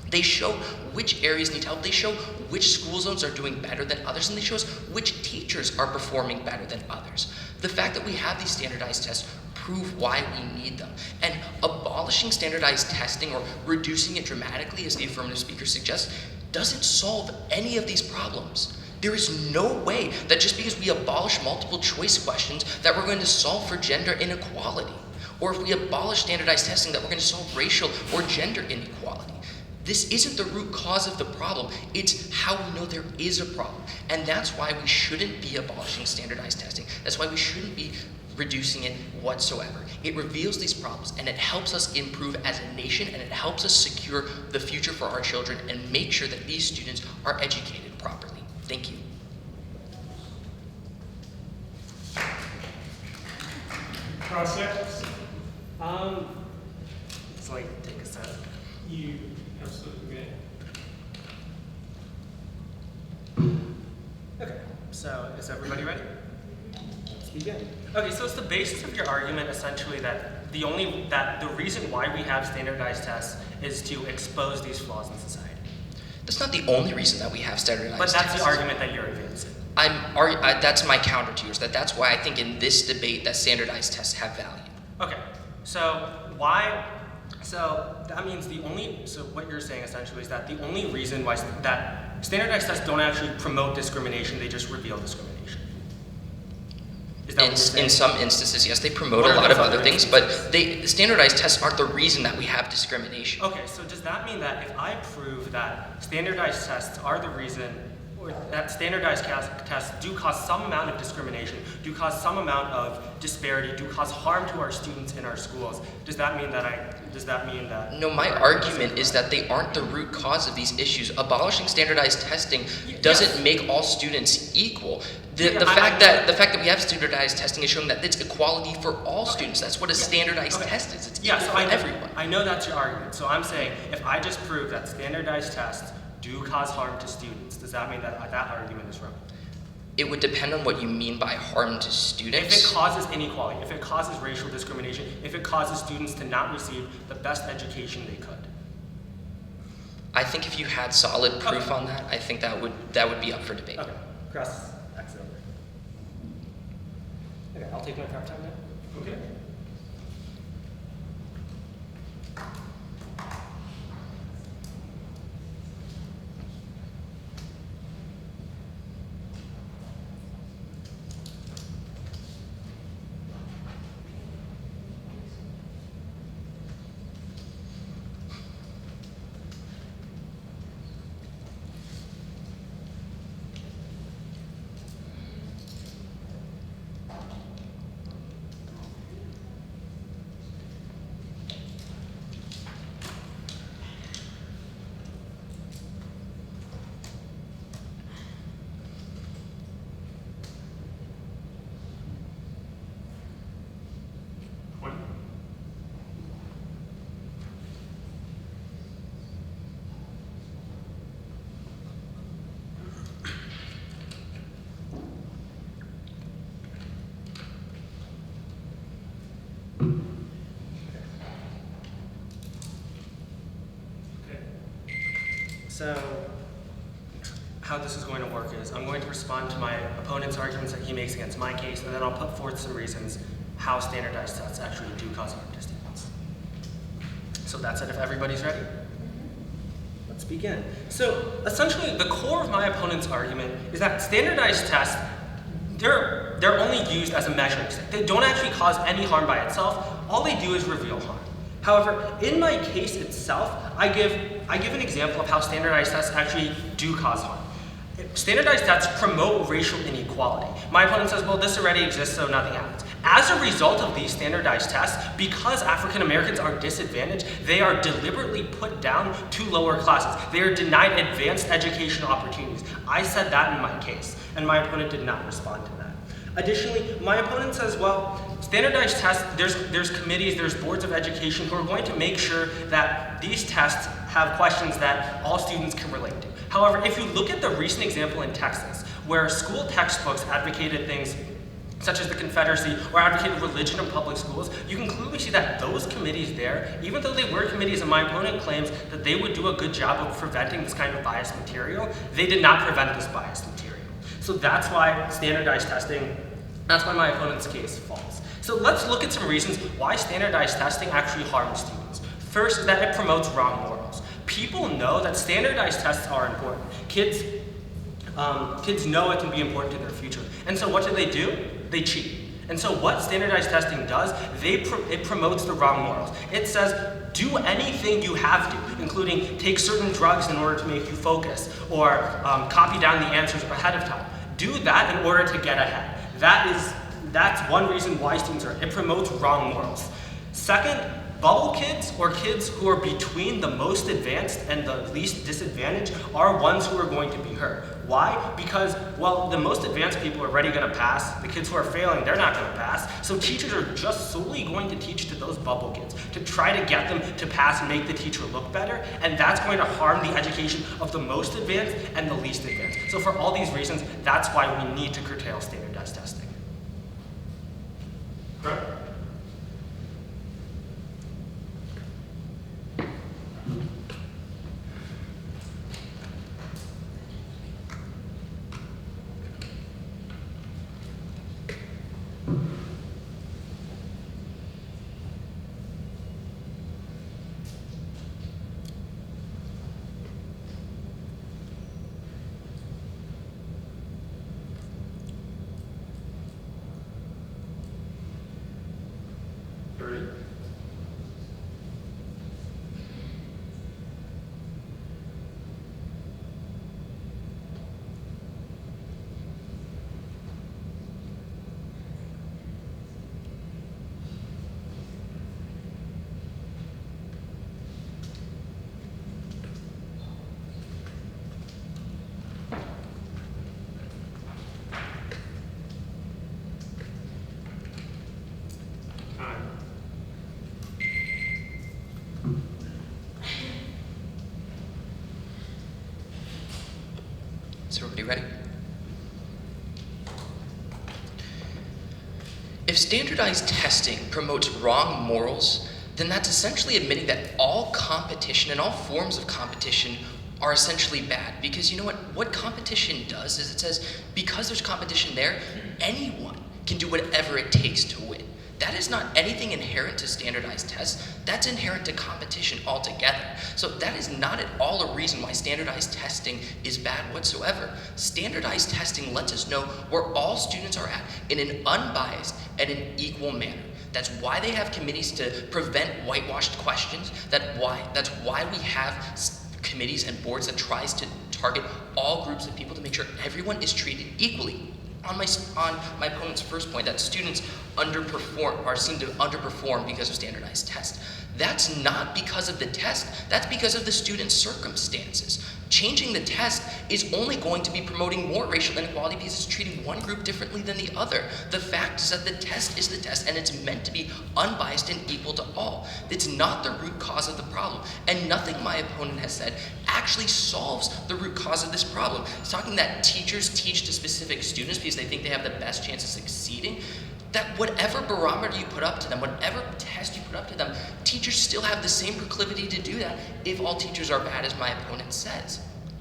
They show which areas need help, they show which school zones are doing better than others, and they show us which teachers are performing better than others. The fact that we have these standardized tests prove why we need them. And abolishing standardized testing or reducing it dramatically, as the affirmative speaker suggests, doesn't solve any of these problems. There is no way that just because we abolish multiple choice questions that we're going to solve for gender inequality. Or if we abolish standardized testing that we're going to solve racial or gender inequality. This isn't the root cause of the problem, it's how we know there is a problem. And that's why we shouldn't be abolishing standardized testing. That's why we shouldn't be reducing it whatsoever. It reveals these problems and it helps us improve as a nation, and it helps us secure the future for our children and make sure that these students are educated properly. Thank you. Cross sections? It's like, take a sec. You absolutely may. Okay, so is everybody ready? Let's begin. Okay, so it's the basis of your argument essentially that the reason why we have standardized tests is to expose these flaws in society. That's not the only reason that we have standardized But tests. that's the argument that you're advancing. That's my counter to yours, that's why I think in this debate that standardized tests have value. Okay, so that means what you're saying essentially is that the only reason why that standardized tests don't actually promote discrimination, they just reveal discrimination. Is that what you're saying? In some instances, yes, they promote What a are lot of those other other things, but standardized tests aren't the reason that we have discrimination. Okay, so does that mean that if I prove that standardized tests are the reason, or that standardized tests do cause some amount of discrimination, do cause some amount of disparity, do cause harm to our students in our schools, does that mean that No, my argument is that they aren't the root cause of these issues. Abolishing standardized testing doesn't make all students equal. The fact that we have standardized testing is showing that it's equality for all students. That's what a standardized test is. It's equal for everyone. I know that's your argument. So I'm saying if I just prove that standardized tests do cause harm to students, does that mean that that argument is wrong? It would depend on what you mean by harm to students. If it causes inequality, if it causes racial discrimination, if it causes students to not receive the best education they could. I think if you had solid proof on that, I think that would be up for debate. Okay, cross X over. Okay, I'll take my prep time now. Okay. So, how this is going to work is I'm going to respond to my opponent's arguments that he makes against my case, and then I'll put forth some reasons how standardized tests actually do cause harm to students. So that's it if everybody's ready. Let's begin. So essentially the core of my opponent's argument is that standardized tests, they're only used as a measuring stick. They don't actually cause any harm by itself. All they do is reveal harm. However, in my case itself, I give an example of how standardized tests actually do cause harm. Standardized tests promote racial inequality. My opponent says, well, this already exists, so nothing happens. As a result of these standardized tests, because African Americans are disadvantaged, they are deliberately put down to lower classes. They are denied advanced educational opportunities. I said that in my case, and my opponent did not respond to that. Additionally, my opponent says, well, standardized tests, there's committees, there's boards of education who are going to make sure that these tests have questions that all students can relate to. However, if you look at the recent example in Texas, where school textbooks advocated things such as the Confederacy or advocated religion in public schools, you can clearly see that those committees there, even though they were committees and my opponent claims that they would do a good job of preventing this kind of biased material, they did not prevent this biased material. So that's why standardized testing, that's why my opponent's case falls. So let's look at some reasons why standardized testing actually harms students. First is that it promotes wrong morals. People know that standardized tests are important. Kids know it can be important to their future. And so what do? They cheat. And so what standardized testing does, it promotes the wrong morals. It says, do anything you have to, including take certain drugs in order to make you focus, or copy down the answers ahead of time. Do that in order to get ahead. That's one reason why students are, it promotes wrong morals. Second, bubble kids, or kids who are between the most advanced and the least disadvantaged, are ones who are going to be hurt. Why? Because, well, the most advanced people are already going to pass. The kids who are failing, they're not going to pass. So teachers are just solely going to teach to those bubble kids to try to get them to pass and make the teacher look better, and that's going to harm the education of the most advanced and the least advanced. So for all these reasons, that's why we need to curtail standardized testing. Right? Is everybody ready? If standardized testing promotes wrong morals, then that's essentially admitting that all competition and all forms of competition are essentially bad. Because you know what competition does is it says, because there's competition there, anyone can do whatever it takes to win. That is not anything inherent to standardized tests. That's inherent to competition altogether. So that is not at all a reason why standardized testing is bad whatsoever. Standardized testing lets us know where all students are at in an unbiased and an equal manner. That's why they have committees to prevent whitewashed questions. That's why we have committees and boards that tries to target all groups of people to make sure everyone is treated equally. On my opponent's first point, that students seem to underperform because of standardized tests. That's not because of the test, that's because of the student's circumstances. Changing the test is only going to be promoting more racial inequality because it's treating one group differently than the other. The fact is that the test is the test and it's meant to be unbiased and equal to all. It's not the root cause of the problem. And nothing my opponent has said actually solves the root cause of this problem. It's talking that teachers teach to specific students because they think they have the best chance of succeeding. That whatever barometer you put up to them, whatever test you put up to them, teachers still have the same proclivity to do that if all teachers are bad as my opponent says.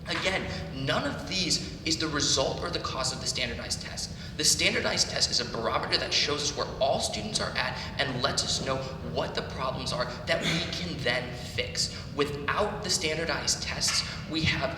Again, none of these is the result or the cause of the standardized test. The standardized test is a barometer that shows us where all students are at and lets us know what the problems are that we can then fix. Without the standardized tests, we are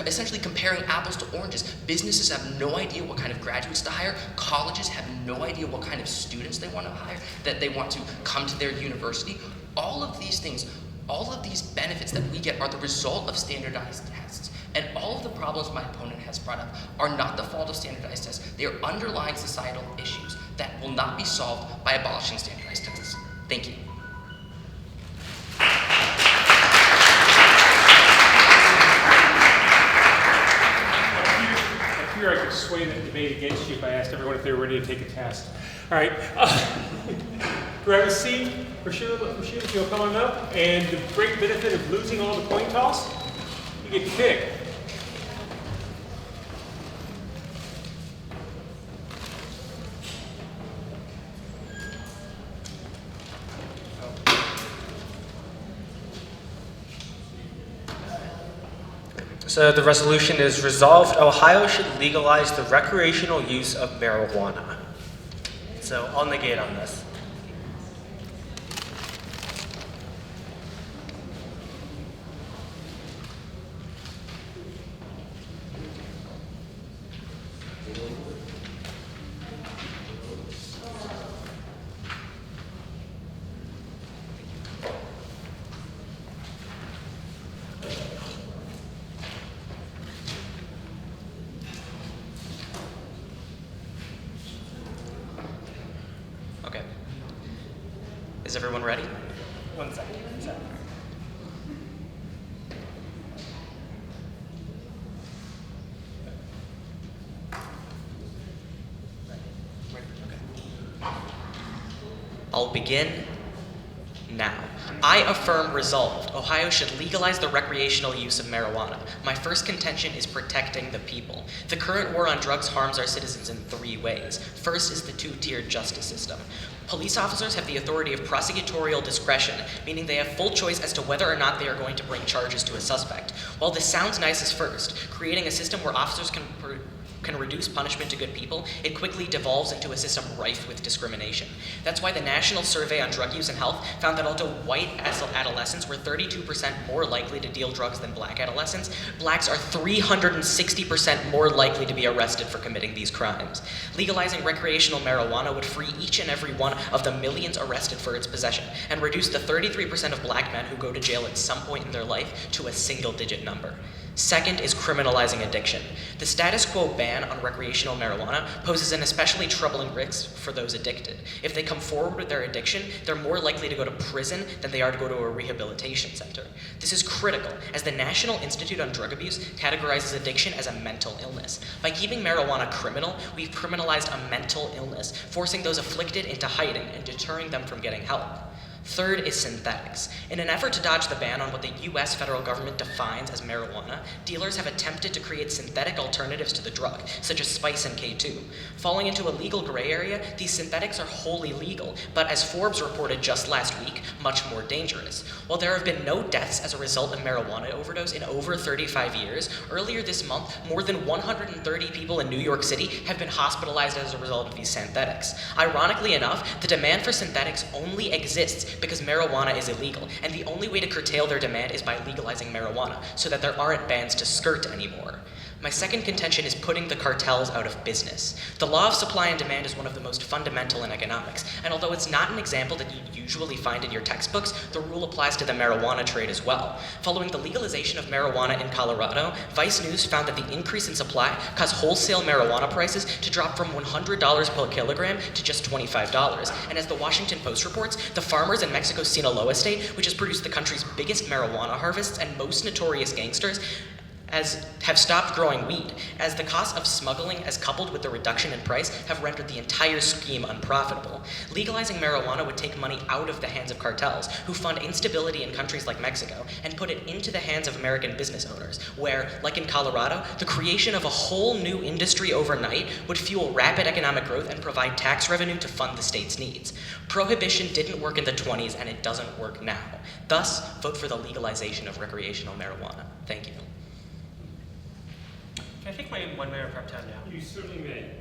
essentially comparing apples to oranges. Businesses have no idea what kind of graduates to hire. Colleges have no idea what kind of students they want to hire, that they want to come to their university. All of these things, all of these benefits that we get are the result of standardized tests. And all of the problems my opponent has brought up are not the fault of standardized tests. They are underlying societal issues that will not be solved by abolishing standardized tests. Thank you. I fear I could sway the debate against you if I asked everyone if they were ready to take a test. All right. Grab a seat. Rashida, if you'll come on up. And the great benefit of losing all the coin toss, you get to pick. So the resolution is resolved, Ohio should legalize the recreational use of marijuana. So I'll negate on this. Okay. Is everyone ready? 1 second. I'll begin now. I affirm resolved. Ohio should legalize the recreational use of marijuana. My first contention is protecting the people. The current war on drugs harms our citizens in 3 ways. First is the 2-tiered justice system. Police officers have the authority of prosecutorial discretion, meaning they have full choice as to whether or not they are going to bring charges to a suspect. While this sounds nice at first, creating a system where officers can reduce punishment to good people, it quickly devolves into a system rife with discrimination. That's why the National Survey on Drug Use and Health found that although white adolescents were 32% more likely to deal drugs than black adolescents, blacks are 360% more likely to be arrested for committing these crimes. Legalizing recreational marijuana would free each and every one of the millions arrested for its possession and reduce the 33% of black men who go to jail at some point in their life to a single-digit number. Second is criminalizing addiction. The status quo ban on recreational marijuana poses an especially troubling risk for those addicted. If they come forward with their addiction, they're more likely to go to prison than they are to go to a rehabilitation center. This is critical, as the National Institute on Drug Abuse categorizes addiction as a mental illness. By keeping marijuana criminal, we've criminalized a mental illness, forcing those afflicted into hiding and deterring them from getting help. Third is synthetics. In an effort to dodge the ban on what the US federal government defines as marijuana, dealers have attempted to create synthetic alternatives to the drug, such as spice and K2. Falling into a legal gray area, these synthetics are wholly legal, but as Forbes reported just last week, much more dangerous. While there have been no deaths as a result of marijuana overdose in over 35 years, earlier this month, more than 130 people in New York City have been hospitalized as a result of these synthetics. Ironically enough, the demand for synthetics only exists because marijuana is illegal, and the only way to curtail their demand is by legalizing marijuana, so that there aren't bans to skirt anymore. My second contention is putting the cartels out of business. The law of supply and demand is one of the most fundamental in economics, and although it's not an example that you usually find in your textbooks, the rule applies to the marijuana trade as well. Following the legalization of marijuana in Colorado, Vice News found that the increase in supply caused wholesale marijuana prices to drop from $100 per kilogram to just $25. And as the Washington Post reports, the farmers in Mexico's Sinaloa state, which has produced the country's biggest marijuana harvests and most notorious gangsters, have stopped growing weed, as the cost of smuggling, as coupled with the reduction in price, have rendered the entire scheme unprofitable. Legalizing marijuana would take money out of the hands of cartels, who fund instability in countries like Mexico, and put it into the hands of American business owners, where, like in Colorado, the creation of a whole new industry overnight would fuel rapid economic growth and provide tax revenue to fund the state's needs. Prohibition didn't work in the 20s, and it doesn't work now. Thus, vote for the legalization of recreational marijuana. Thank you. I take my 1 minute prep time now? You certainly may.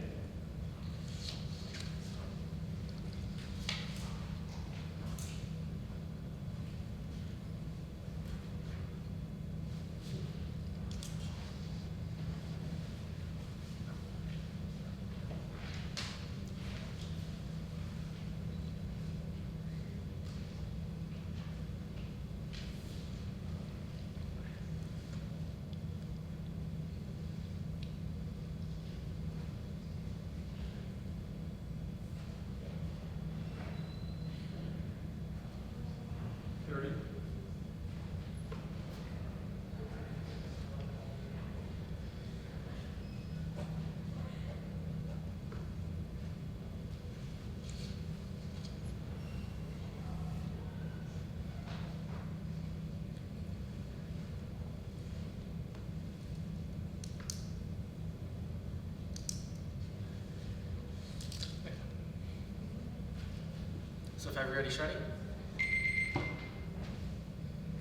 So if everybody's ready?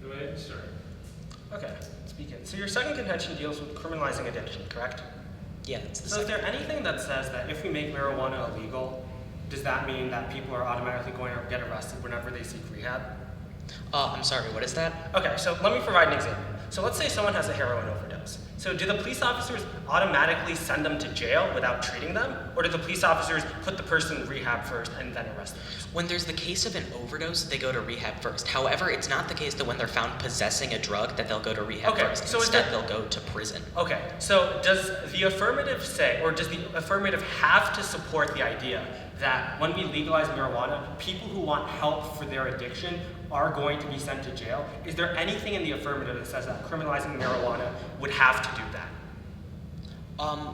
Go ahead and start. Okay, let's begin. So your second contention deals with criminalizing addiction, correct? Yeah, it's the So is second. there anything that says that if we make marijuana illegal, does that mean that people are automatically going to get arrested whenever they seek rehab? I'm sorry, what is that? Okay, so let me provide an example. So let's say someone has a heroin overdose. So do the police officers automatically send them to jail without treating them? Or do the police officers put the person in rehab first and then arrest them? When there's the case of an overdose, they go to rehab first. However, it's not the case that when they're found possessing a drug that they'll go to rehab Okay, first. so is Instead, that- they'll go to prison. Okay, so does the affirmative say, or does the affirmative have to support the idea that when we legalize marijuana, people who want help for their addiction are going to be sent to jail? Is there anything in the affirmative that says that criminalizing marijuana would have to do that?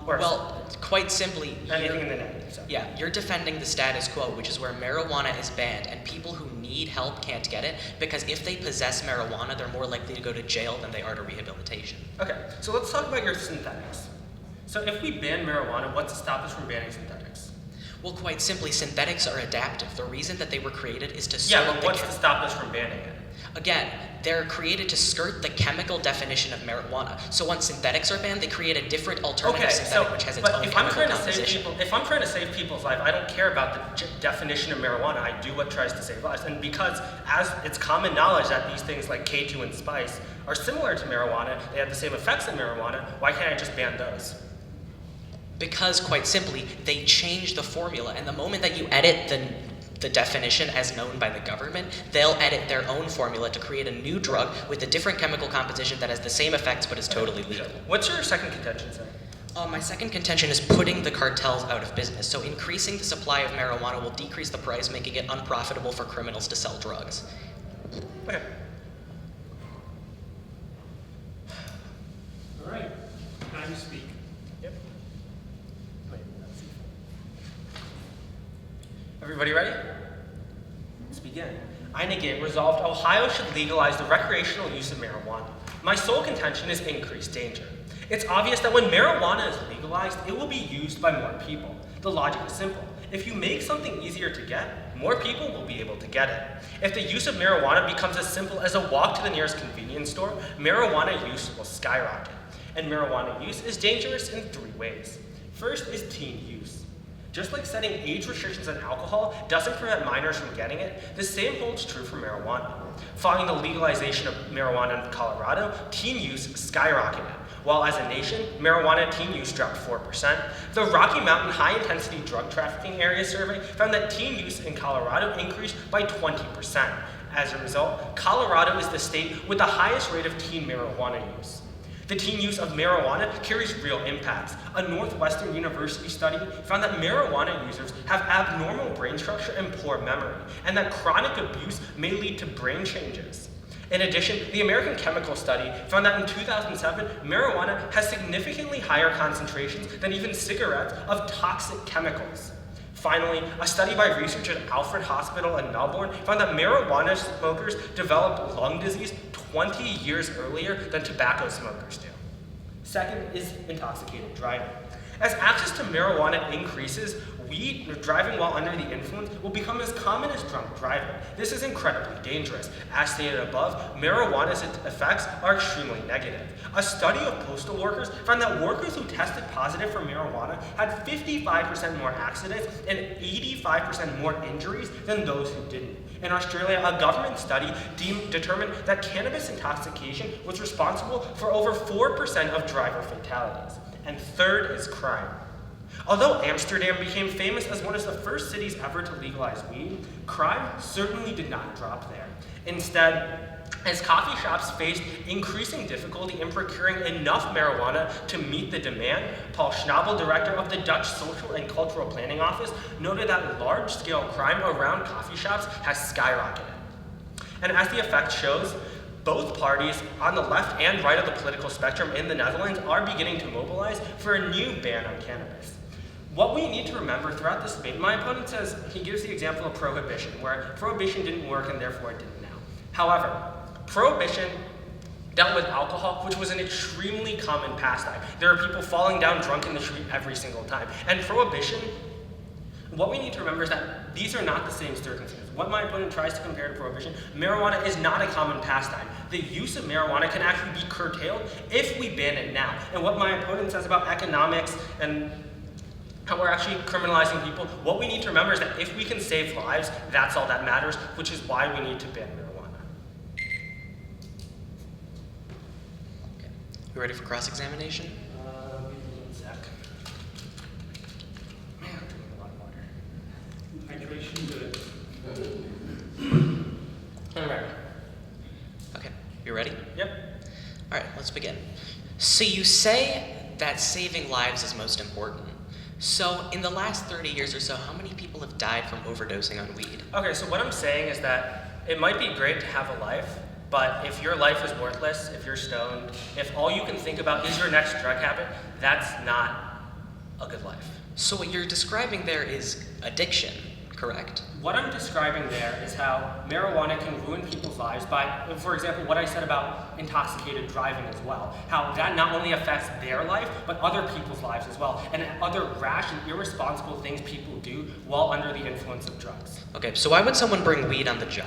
Or Well, quite simply, anything in the negative? So. yeah, you're defending the status quo, which is where marijuana is banned and people who need help can't get it because if they possess marijuana, they're more likely to go to jail than they are to rehabilitation. Okay, so let's talk about your synthetics. So if we ban marijuana, what's to stop us from banning synthetics? Well, quite simply, synthetics are adaptive. The reason that they were created is to Yeah, skirt but the what's to stop us from banning it? Again, they're created to skirt the chemical definition of marijuana. So once synthetics are banned, they create a different alternative Okay, synthetic so which has its but own if I'm chemical trying to save composition. people, if I'm trying to save people's life, I don't care about the definition of marijuana. I do what tries to save lives. And because as it's common knowledge that these things like K2 and spice are similar to marijuana, they have the same effects as marijuana. Why can't I just ban those? Because, quite simply, they change the formula, and the moment that you edit the definition as known by the government, they'll edit their own formula to create a new drug with a different chemical composition that has the same effects but is totally legal. What's your second contention, sir? My second contention is putting the cartels out of business. So increasing the supply of marijuana will decrease the price, making it unprofitable for criminals to sell drugs. Okay. All right, time to speak. Yep. Everybody ready? Let's begin. I negate resolved Ohio should legalize the recreational use of marijuana. My sole contention is increased danger. It's obvious that when marijuana is legalized, it will be used by more people. The logic is simple. If you make something easier to get, more people will be able to get it. If the use of marijuana becomes as simple as a walk to the nearest convenience store, marijuana use will skyrocket. And marijuana use is dangerous in 3 ways. First is teen use. Just like setting age restrictions on alcohol doesn't prevent minors from getting it, the same holds true for marijuana. Following the legalization of marijuana in Colorado, teen use skyrocketed. While as a nation, marijuana teen use dropped 4%, the Rocky Mountain High-Intensity Drug Trafficking Area Survey found that teen use in Colorado increased by 20%. As a result, Colorado is the state with the highest rate of teen marijuana use. The teen use of marijuana carries real impacts. A Northwestern University study found that marijuana users have abnormal brain structure and poor memory, and that chronic abuse may lead to brain changes. In addition, the American Chemical Study found that in 2007, marijuana has significantly higher concentrations than even cigarettes of toxic chemicals. Finally, a study by researchers at Alfred Hospital in Melbourne found that marijuana smokers developed lung disease 20 years earlier than tobacco smokers do. Second is intoxicated driving. As access to marijuana increases, driving while under the influence will become as common as drunk driving. This is incredibly dangerous. As stated above, marijuana's effects are extremely negative. A study of postal workers found that workers who tested positive for marijuana had 55% more accidents and 85% more injuries than those who didn't. In Australia, a government study determined that cannabis intoxication was responsible for over 4% of driver fatalities. And third is crime. Although Amsterdam became famous as one of the first cities ever to legalize weed, crime certainly did not drop there. Instead, as coffee shops faced increasing difficulty in procuring enough marijuana to meet the demand, Paul Schnabel, director of the Dutch Social and Cultural Planning Office, noted that large-scale crime around coffee shops has skyrocketed. And as the effect shows, both parties on the left and right of the political spectrum in the Netherlands are beginning to mobilize for a new ban on cannabis. What we need to remember throughout this debate, my opponent says, he gives the example of prohibition, where prohibition didn't work and therefore it didn't now. However, prohibition dealt with alcohol, which was an extremely common pastime. There are people falling down drunk in the street every single time. And prohibition, what we need to remember is that these are not the same circumstances. What my opponent tries to compare to prohibition, marijuana is not a common pastime. The use of marijuana can actually be curtailed if we ban it now. And what my opponent says about economics and how we're actually criminalizing people, what we need to remember is that if we can save lives, that's all that matters, which is why we need to ban marijuana. Okay. You ready for cross-examination? Wait one sec. Man, I'm drinking a lot of water. Hydration good. I'm ready. Okay, you ready? Yep. All right, let's begin. So you say that saving lives is most important. So in the last 30 years or so, how many people have died from overdosing on weed? Okay, so what I'm saying is that it might be great to have a life, but if your life is worthless, if you're stoned, if all you can think about is your next drug habit, that's not a good life. So what you're describing there is addiction, correct? What I'm describing there is how marijuana can ruin people's lives by, for example, what I said about intoxicated driving as well. How that not only affects their life, but other people's lives as well. And other rash and irresponsible things people do while under the influence of drugs. Okay, so why would someone bring weed on the job?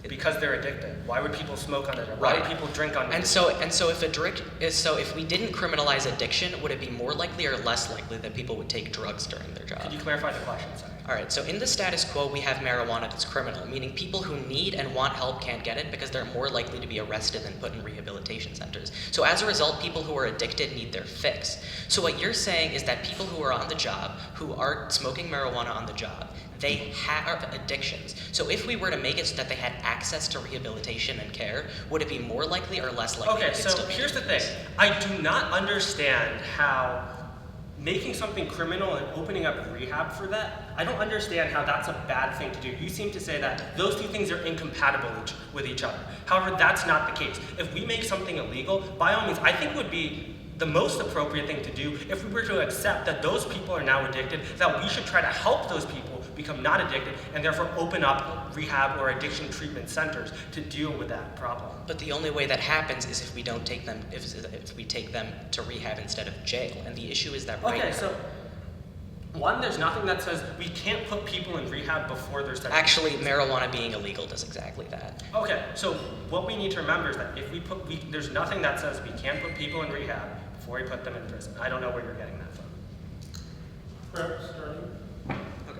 Because they're addicted. Why would people smoke on it? Why Right. would people drink on it? And so if we didn't criminalize addiction, would it be more likely or less likely that people would take drugs during their job? Could you clarify the question, sorry? All right, so in the status quo, we have marijuana that's criminal, meaning people who need and want help can't get it because they're more likely to be arrested than put in rehabilitation centers. So as a result, people who are addicted need their fix. So what you're saying is that people who are on the job, who are smoking marijuana on the job, they have addictions. So if we were to make it so that they had access to rehabilitation and care, would it be more likely or less likely? Okay, that they'd so still be here's the doing thing. this? I do not understand how making something criminal and opening up rehab for that, I don't understand how that's a bad thing to do. You seem to say that those two things are incompatible with each other. However, that's not the case. If we make something illegal, by all means, I think it would be the most appropriate thing to do if we were to accept that those people are now addicted, that we should try to help those people become not addicted and therefore open up rehab or addiction treatment centers to deal with that problem. But the only way that happens is if we don't take them, if we take them to rehab instead of jail. And the issue is that right Okay, now, so one, there's nothing that says we can't put people in rehab before they're sentenced. actually marijuana being illegal does exactly that. Okay, so what we need to remember is that if there's nothing that says we can't put people in rehab before we put them in prison. I don't know where you're getting that from. Prep starting. Okay.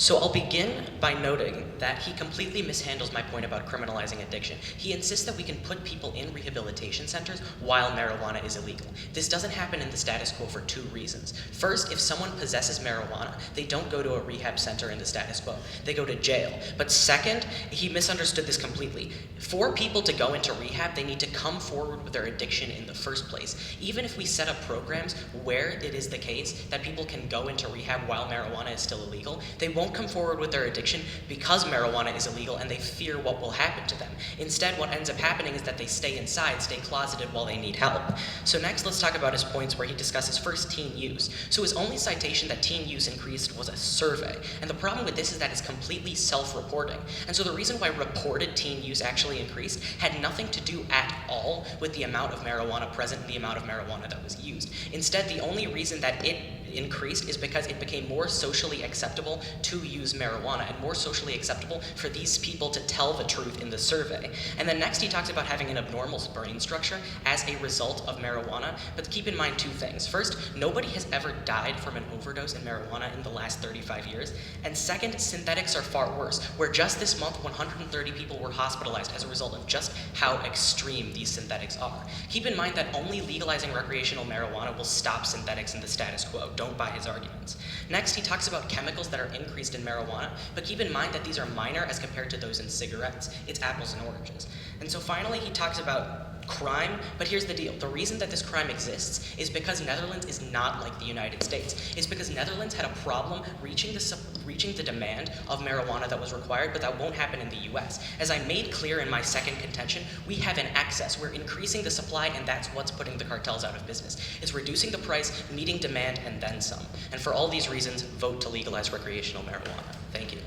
So I'll begin by noting that he completely mishandles my point about criminalizing addiction. He insists that we can put people in rehabilitation centers while marijuana is illegal. This doesn't happen in the status quo for two reasons. First, if someone possesses marijuana, they don't go to a rehab center in the status quo. They go to jail. But second, he misunderstood this completely. For people to go into rehab, they need to come forward with their addiction in the first place. Even if we set up programs where it is the case that people can go into rehab while marijuana is still illegal, they won't come forward with their addiction because marijuana is illegal and they fear what will happen to them. Instead, what ends up happening is that they stay inside, stay closeted while they need help. So next, let's talk about his points where he discusses first teen use. So his only citation that teen use increased was a survey. And the problem with this is that it's completely self-reporting. And so the reason why reported teen use actually increased had nothing to do at all with the amount of marijuana present and the amount of marijuana that was used. Instead, the only reason that it increased is because it became more socially acceptable to use marijuana and more socially acceptable for these people to tell the truth in the survey. And then next he talks about having an abnormal brain structure as a result of marijuana, but keep in mind two things. First, nobody has ever died from an overdose in marijuana in the last 35 years. And second, synthetics are far worse, where just this month 130 people were hospitalized as a result of just how extreme these synthetics are. Keep in mind that only legalizing recreational marijuana will stop synthetics in the status quo. Don't buy his arguments. Next, he talks about chemicals that are increased in marijuana, but keep in mind that these are minor as compared to those in cigarettes. It's apples and oranges. And so finally, he talks about crime, but here's the deal. The reason that this crime exists is because Netherlands is not like the United States. It's because Netherlands had a problem reaching the demand of marijuana that was required, but that won't happen in the US. As I made clear in my second contention, we have an excess. We're increasing the supply, and that's what's putting the cartels out of business. It's reducing the price, meeting demand, and then some. And for all these reasons, vote to legalize recreational marijuana. Thank you.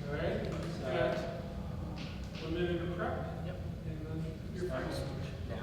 All right, we've got 1 minute to prep. Yep. And then your final speech. Now.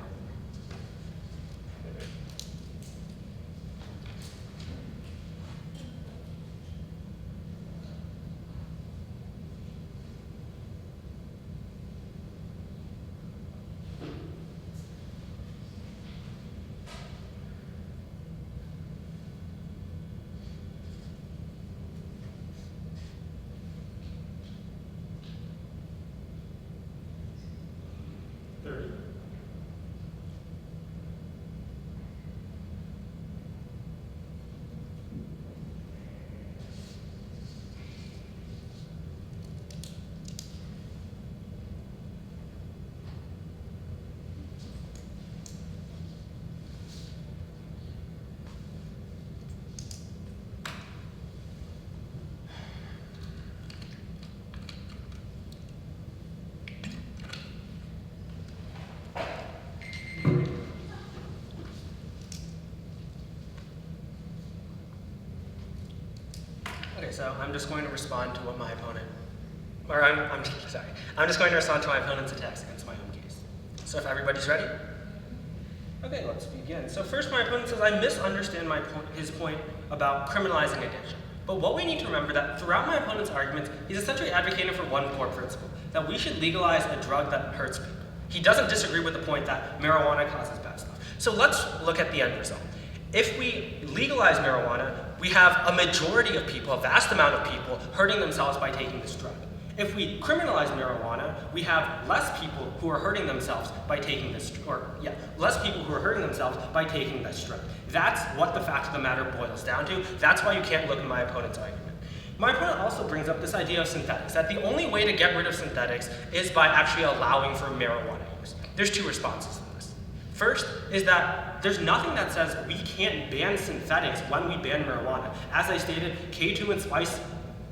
Okay, so I'm just going to respond to what my opponent, or I'm sorry, I'm just going to respond to my opponent's attacks against my own case. So if everybody's ready? Okay, let's begin. So first my opponent says I misunderstand his point about criminalizing addiction. But what we need to remember that throughout my opponent's arguments, he's essentially advocating for one core principle, that we should legalize a drug that hurts people. He doesn't disagree with the point that marijuana causes bad stuff. So let's look at the end result. If we legalize marijuana, we have a majority of people, a vast amount of people, hurting themselves by taking this drug. If we criminalize marijuana, we have less people who are hurting themselves by taking this, less people who are hurting themselves by taking this drug. That's what the fact of the matter boils down to. That's why you can't look at my opponent's argument. My opponent also brings up this idea of synthetics, that the only way to get rid of synthetics is by actually allowing for marijuana use. There's two responses to this. First is that there's nothing that says we can't ban synthetics when we ban marijuana. As I stated, K2 and spice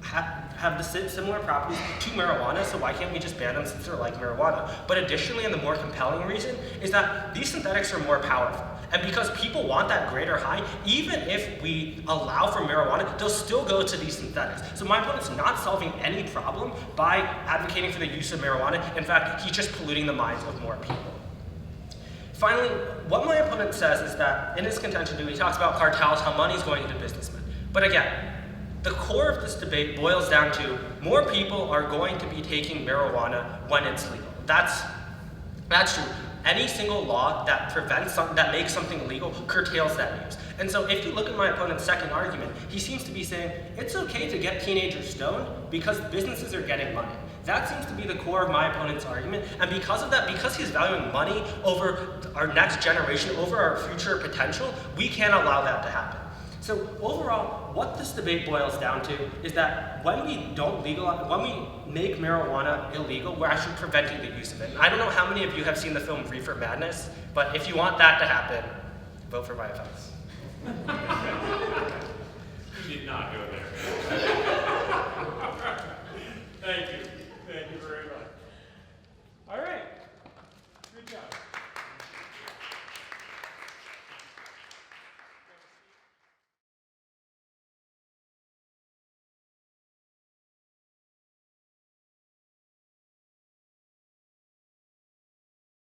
have the similar properties to marijuana, so why can't we just ban them since they're like marijuana? But additionally, and the more compelling reason, is that these synthetics are more powerful. And because people want that greater high, even if we allow for marijuana, they'll still go to these synthetics. So my opponent's not solving any problem by advocating for the use of marijuana. In fact, he's just polluting the minds of more people. Finally, what my opponent says is that in his contention, he talks about cartels, how money's going into businessmen. But again, the core of this debate boils down to more people are going to be taking marijuana when it's legal. That's true. any single law that that makes something illegal curtails that use. And so if you look at my opponent's second argument, he seems to be saying it's okay to get teenagers stoned because businesses are getting money. That seems to be the core of my opponent's argument, and because of that, because he's valuing money over our next generation, over our future potential, we can't allow that to happen. So overall, what this debate boils down to is that when we make marijuana illegal, we're actually preventing the use of it. And I don't know how many of you have seen the film Reefer Madness, but if you want that to happen, vote for VFS. You did not go